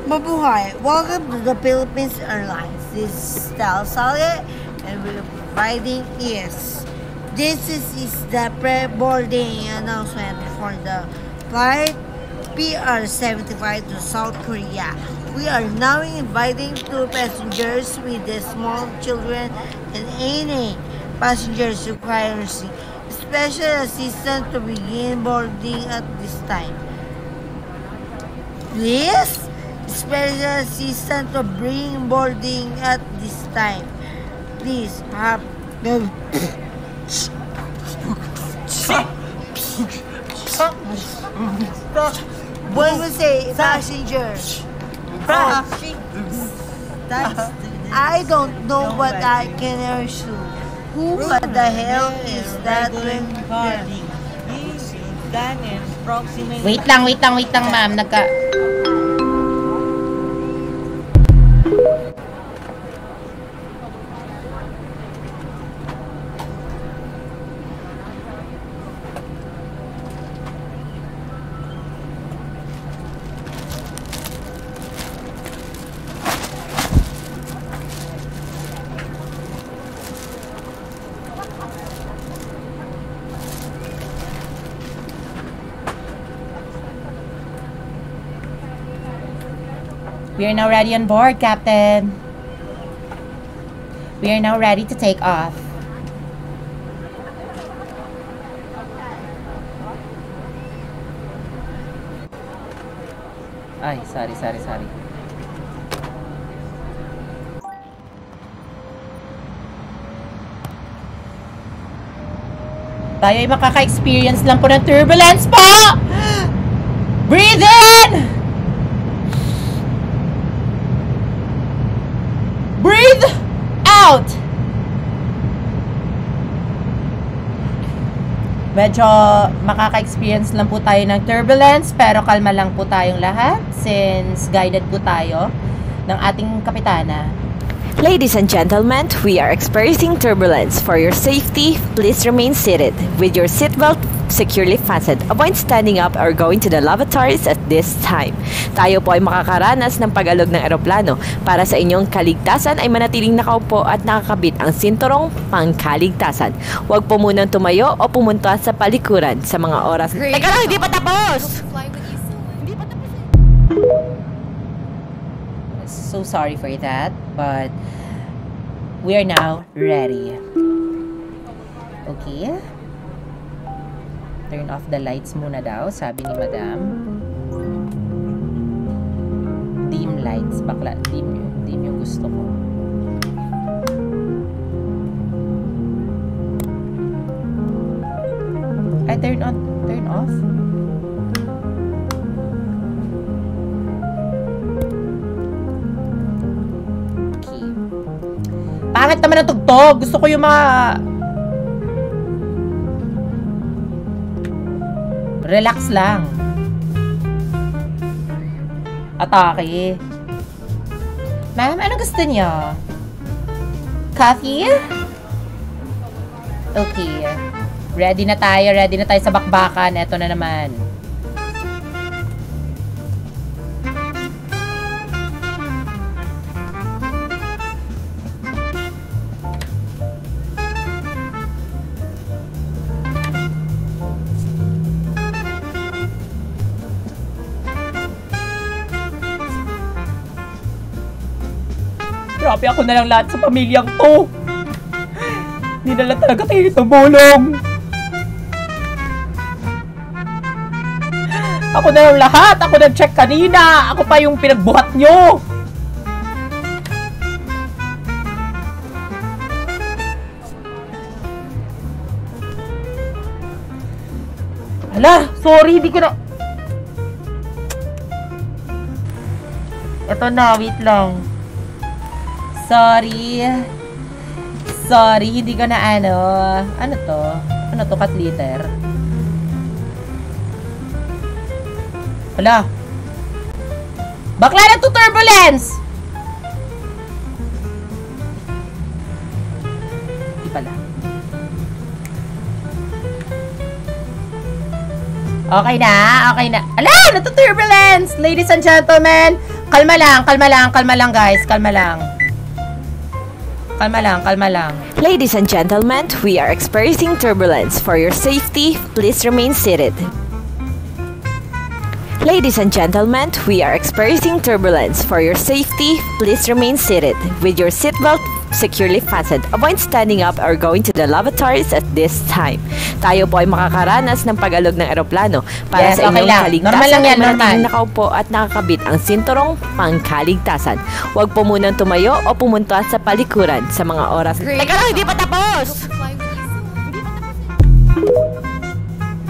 Speaker 3: Mabuhay! Welcome to the Philippines Airlines. This is Del Salle, and we're providing ease. This is the pre-boarding announcement for the flight PR-75 to South Korea. We are now inviting 2 passengers with the small children and any passengers requiring special assistance to begin boarding at this time. Please, special assistance to bring boarding at this time. Please have the when we say passengers, I don't know what I can assume. Who the hell is that when boarding?
Speaker 1: Wait lang, ma'am. We are now ready on board, Captain. We are now ready to take off. Ay, sorry. Tayo ay makaka-experience lang po ng turbulence po! Breathe in! Breathe out! Medyo makaka-experience lang po tayo ng turbulence, pero kalma lang po tayong lahat since guided po tayo ng ating kapitana.
Speaker 2: Ladies and gentlemen, we are experiencing turbulence. For your safety, please remain seated with your seatbelt securely fastened. Avoid standing up or going to the lavatories at this time. Tayo po ay makakaranas ng pag-alog ng eroplano. Para sa inyong kaligtasan ay manatiling nakaupo at nakakabit ang sinturong pangkaligtasan. Huwag po munang tumayo o pumunta sa palikuran sa mga oras. Teka lang, hindi pa tapos!
Speaker 1: So sorry for that, but we are now ready. Okay. Turn off the lights muna daw, sabi ni Madam. Dim lights. Bakla, dim yung gusto ko. Ay, turn off. Okay. Pangit naman ang tugtog. Gusto ko yung mga relax lang. Atake. Ma'am, ano gusto niyo? Coffee? Okay. Ready na tayo sa bakbakan. Eto na naman. Grabe ako na lang lahat sa pamilyang to. Hindi na lang talaga tayo tumulong. Ako na lang lahat. Ako nag-check kanina. Ako pa yung pinagbuhat nyo. Hala, sorry. Hindi ko na... Ito na, wait lang. Sorry, hindi ko na ano. Ano to, cut letter? Hala. Bakla na to turbulence! pala. Okay na, okay na. Ala, natuturbulence! Ladies and gentlemen, kalma lang guys, kalma lang. Kalma lang.
Speaker 2: Ladies and gentlemen, we are experiencing turbulence. For your safety, please remain seated. Ladies and gentlemen, we are experiencing turbulence. For your safety, please remain seated with your seatbelt securely fastened. Avoid standing up or going to the lavatories at this time. Tayo po ay makakaranas ng pag-alog ng eroplano. Para sa inyong kaligtasan,
Speaker 1: normal lang yan,
Speaker 2: manatiling nakaupo at nakakabit ang sinturong pangkaligtasan. Huwag po munang tumayo o pumunta sa palikuran sa mga oras. Teka lang, hindi pa tapos!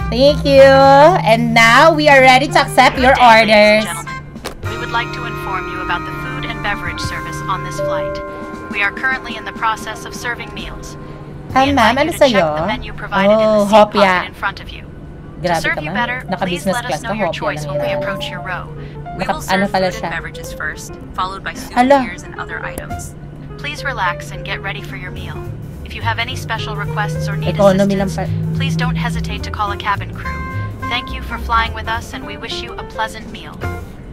Speaker 1: Thank you. And now we are ready to accept your orders.
Speaker 4: We would like to inform you about the food and beverage service on this flight. We are currently in the process of serving meals.
Speaker 1: Hi, ma'am. Ano sa'yo? Oh, hopya. Grabe ka, ma'am. Naka-business class ka, hopya lang yan. Ano pala siya?
Speaker 4: Beverages first, followed by souvenirs and other items. Please relax and get ready for your meal. If you have any special requests or need assistance, please don't hesitate to call a cabin crew. Thank you for flying with us and we wish you a pleasant meal.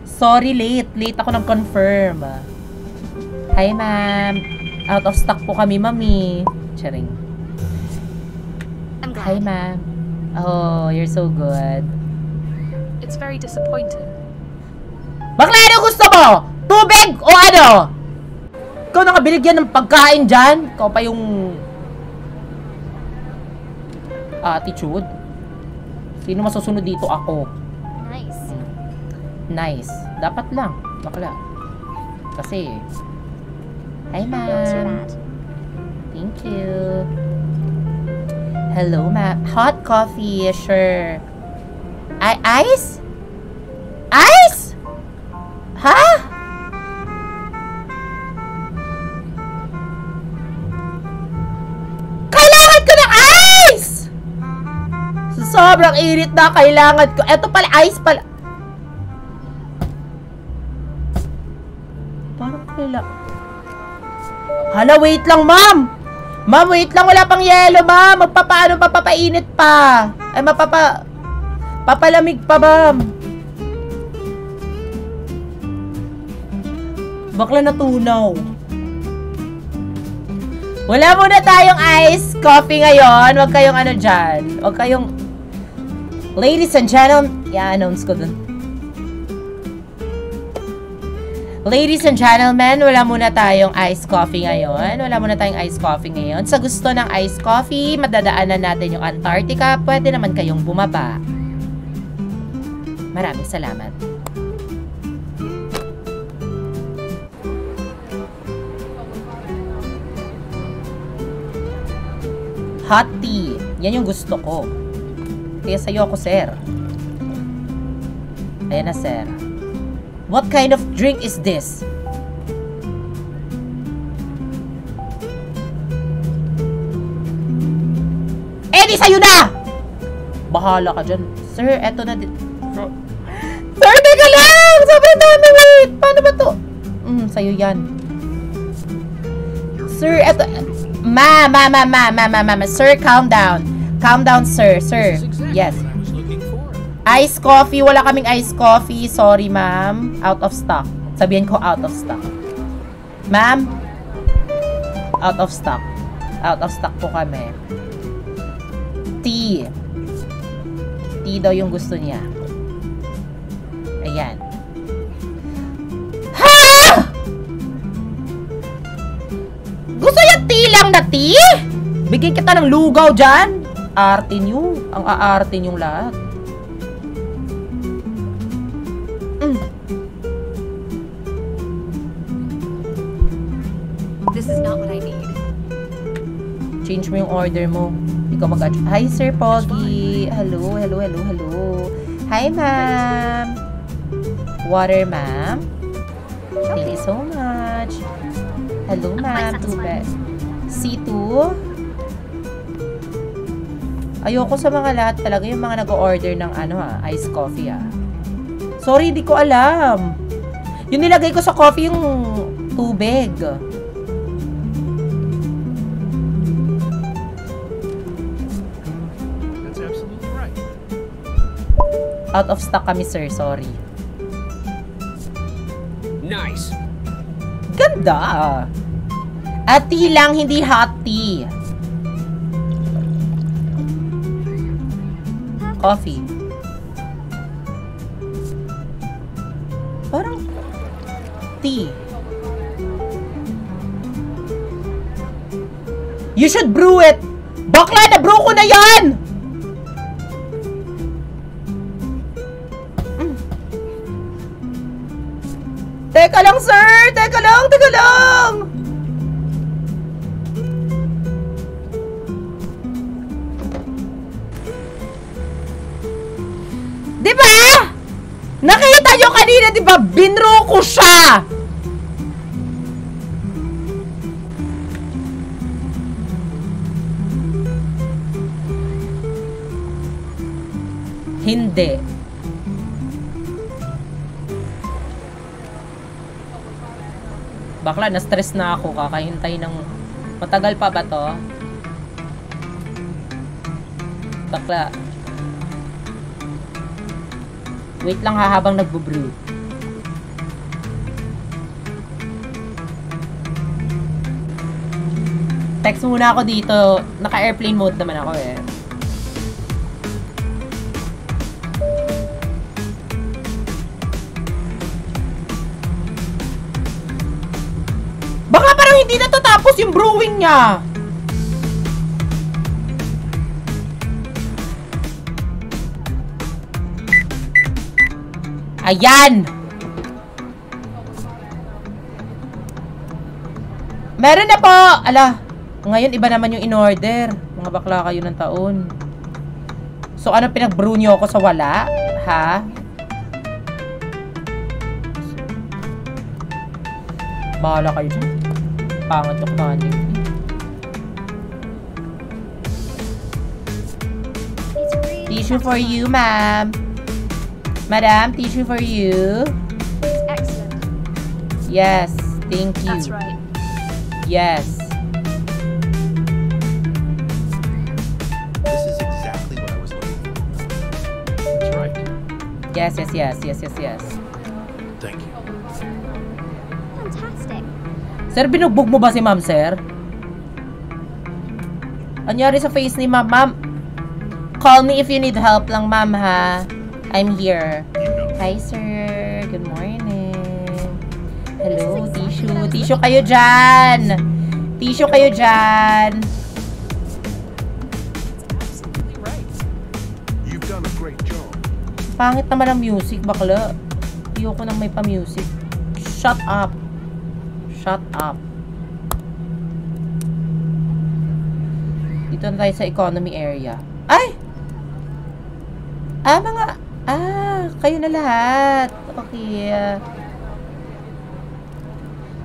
Speaker 1: Sorry, late. Late ako nag-confirm. Hi, ma'am. Out of stock po kami, mami. Charing. Hi, ma'am. Oh, you're so good.
Speaker 5: It's very disappointing.
Speaker 1: Bakla, ano gusto mo? Tubig o ano? Ikaw nakabiligyan ng pagkain dyan? Ikaw pa yung attitude. Sino masusunod dito? Ako. Nice. Dapat lang. Bakla. Kasi hi, ma'am. Thank you. Hello, ma'am. Hot coffee, sure. Ice? Ice? Ha? Kailangan ko ng ice! Sobrang init na kailangan ko. Eto pala, ice pala. Parang kailangan. Hala, wait lang, ma'am! Ma'am, wait lang. Wala pang yelo, ma'am. Magpapaano pa, papainit pa. Ay, papalamig pa, ma'am. Bakla natunaw. Wala muna tayong ice coffee ngayon. Huwag kayong ano dyan. Huwag kayong... Ladies and gentlemen... I-announce ko dun. Ladies and gentlemen, wala muna tayong iced coffee ngayon. Sa gusto ng iced coffee, madadaanan natin yung Antarctica. Pwede naman kayong bumaba. Maraming salamat. Hot tea. Yan yung gusto ko. Kaya sa'yo ako, sir. Ayan na, sir. What kind of drink is this? Di sa'yo na! Bahala ka dyan. Sir, eto na din. Sir, teka lang! Sobrang dami, wait! Paano ba to? Sa'yo yan. Sir, eto... Ma. Sir, calm down. Calm down, sir. Sir, yes. Iced coffee. Wala kaming iced coffee. Sorry, ma'am. Out of stock. Sabihin ko out of stock. Ma'am, out of stock. Out of stock po kami. Tea. Tea daw yung gusto niya. Ayan. Ha! Gusto niya tea lang na tea? Bigyan kita ng lugaw dyan. Arte niyo. Ang aarte niyong lahat.
Speaker 4: This is not what I need.
Speaker 1: Change mo yung order mo. Ikaw mag-adjust. Hi, Sir Pogi. Hello. Hi, ma'am. Water, ma'am. Thank you so much. Hello, ma'am. C2. Ayoko sa mga lahat talaga yung mga nag-order ng iced coffee, Sorry, di ko alam. Yung nilagay ko sa coffee yung tubig. Out of stock kami, sir. Sorry.
Speaker 12: Nice.
Speaker 1: Ganda. At tea lang, hindi hot tea. Coffee. Parang tea. You should brew it. Bakla, na-brew ko na yan! Teka lang, sir! Teka lang! Teka lang! Diba? Nakita nyo kanina, diba? Binro ko siya! Hindi. Bakla, na-stress na ako. Kakahintay ng... Matagal pa ba to? Bakla. Wait lang ha, habang nagbo-brew. Text muna ako dito. Naka-airplane mode naman ako eh. Baka parang hindi natatapos yung brewing niya. Ayan! Meron na po! Ala, ngayon iba naman yung in-order. Mga bakla kayo ng taon. So, ano pinag-brew nyo ako sa wala? Ha? Bahala kayo dyan. Pangat yung kumanin. Tissue for you, ma'am. Madam, tissue for you.
Speaker 5: Excellent.
Speaker 1: Yes, thank you.
Speaker 5: That's right.
Speaker 1: Yes.
Speaker 6: This is exactly what I was looking for. That's right.
Speaker 1: Yes, yes, yes, yes, yes, yes.
Speaker 6: Thank you.
Speaker 7: Fantastic.
Speaker 1: Sir, binugbog mo ba si ma'am, sir? Anyari sa face ni ma'am? Ma'am, call me if you need help lang, ma'am, ha? I'm here. Hi, sir. Good morning. Hello, tissue. Tissue kayo dyan. Tissue kayo dyan.
Speaker 6: Absolutely right. You've done a great job.
Speaker 1: Pangit naman ang music, bakla. Ayoko nang may pa-music. Shut up. Shut up. Dito na tayo sa economy area. Ay! Kayo na lahat. Okay.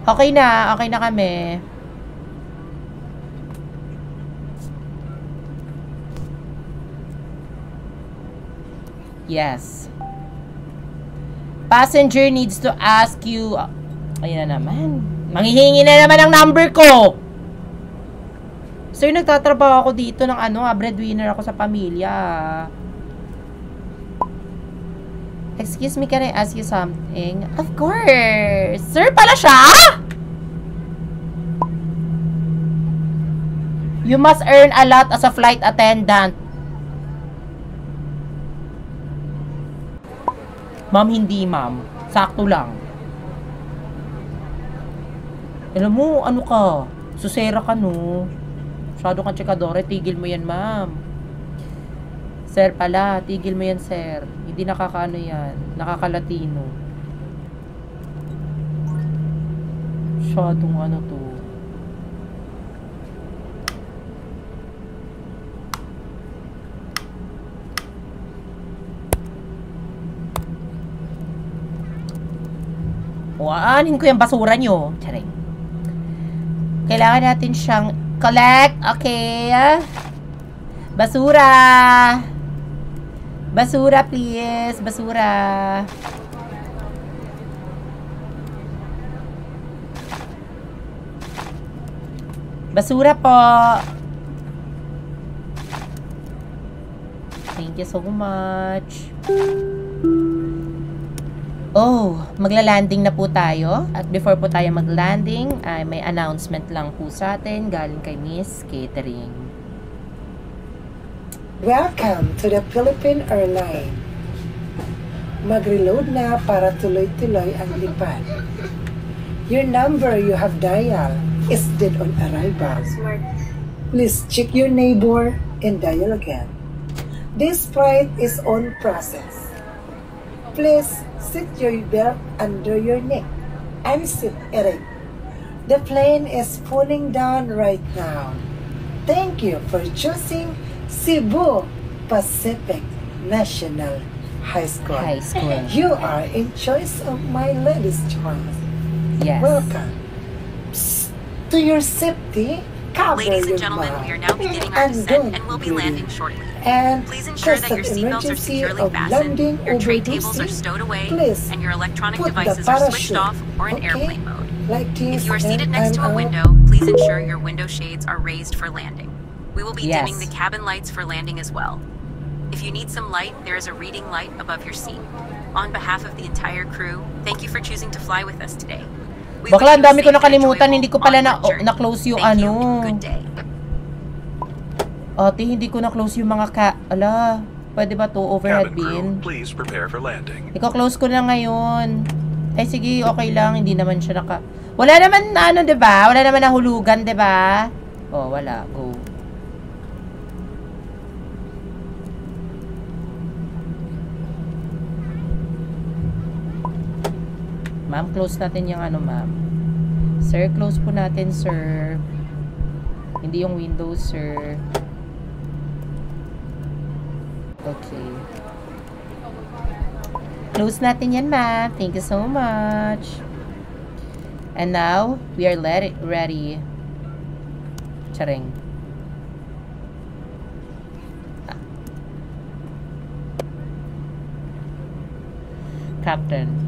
Speaker 1: Okay na. Okay na kami. Yes. Passenger needs to ask you... Ayun na naman. Manghihingi na naman ang number ko! Sir, nagtatrabaho ako dito ng breadwinner ako sa pamilya. Excuse me, can I ask you something? Of course! Sir pala siya? You must earn a lot as a flight attendant. Ma'am, hindi ma'am. Sakto lang. Alam mo, ano ka? Susera ka, no? Masyado kang tsekadore. Tigil mo yan, ma'am. Sir pala. Tigil mo yan, sir. Hindi nakakaano yan. Nakaka-Latino. Masyadong ano to. Aanin ko yung basura nyo. Charing. Kailangan natin siyang collect. Okay. Basura. Basura, please. Basura. Basura po. Thank you so much. Oh, magla-landing na po tayo. At before po tayo mag-landing, ay may announcement lang po sa atin galing kay Miss Catering.
Speaker 8: Welcome to the Philippine Airlines. Mag-reload na para tuloy-tuloy ang lipad. Your number you have dialed is dead on arrival. Please check your neighbor and dial again. This flight is on process. Please sit your belt under your neck and sit erect. The plane is pulling down right now. Thank you for choosing Cebu Pacific National High School. You are in choice of my ladies' choice.
Speaker 1: Yes.
Speaker 8: Welcome. Psst. To your safety, cover
Speaker 4: Ladies
Speaker 8: your
Speaker 4: and gentlemen,
Speaker 8: mouth
Speaker 4: we are now beginning our descent and will be landing shortly.
Speaker 8: And
Speaker 4: please ensure that your seatbelts are securely fastened, your tray tables are stowed away, and your electronic devices are switched off or in airplane mode. If you are seated next to a window, please ensure your window shades are raised for landing. We will be dimming the cabin lights for landing as well. If you need some light, there is a reading light above your seat. On behalf of the entire crew, thank you for choosing to fly with us today.
Speaker 1: Bakla, ang dami ko nakalimutan. Hindi ko pala na-close yung ano. Ate, hindi ko na-close yung mga ala, pwede ba to overhead bin?
Speaker 6: Please prepare for landing.
Speaker 1: Iko-close ko na ngayon. Eh, sige, okay lang. Hindi naman siya wala naman na ano, diba? Wala naman nahulugan, diba? Oh, wala. Go. Ma'am, close natin yung ano, ma'am. Sir, close po natin, sir. Hindi yung windows, sir. Okay. Close natin yan, ma'am. Thank you so much. And now, we are ready. Charing. Captain.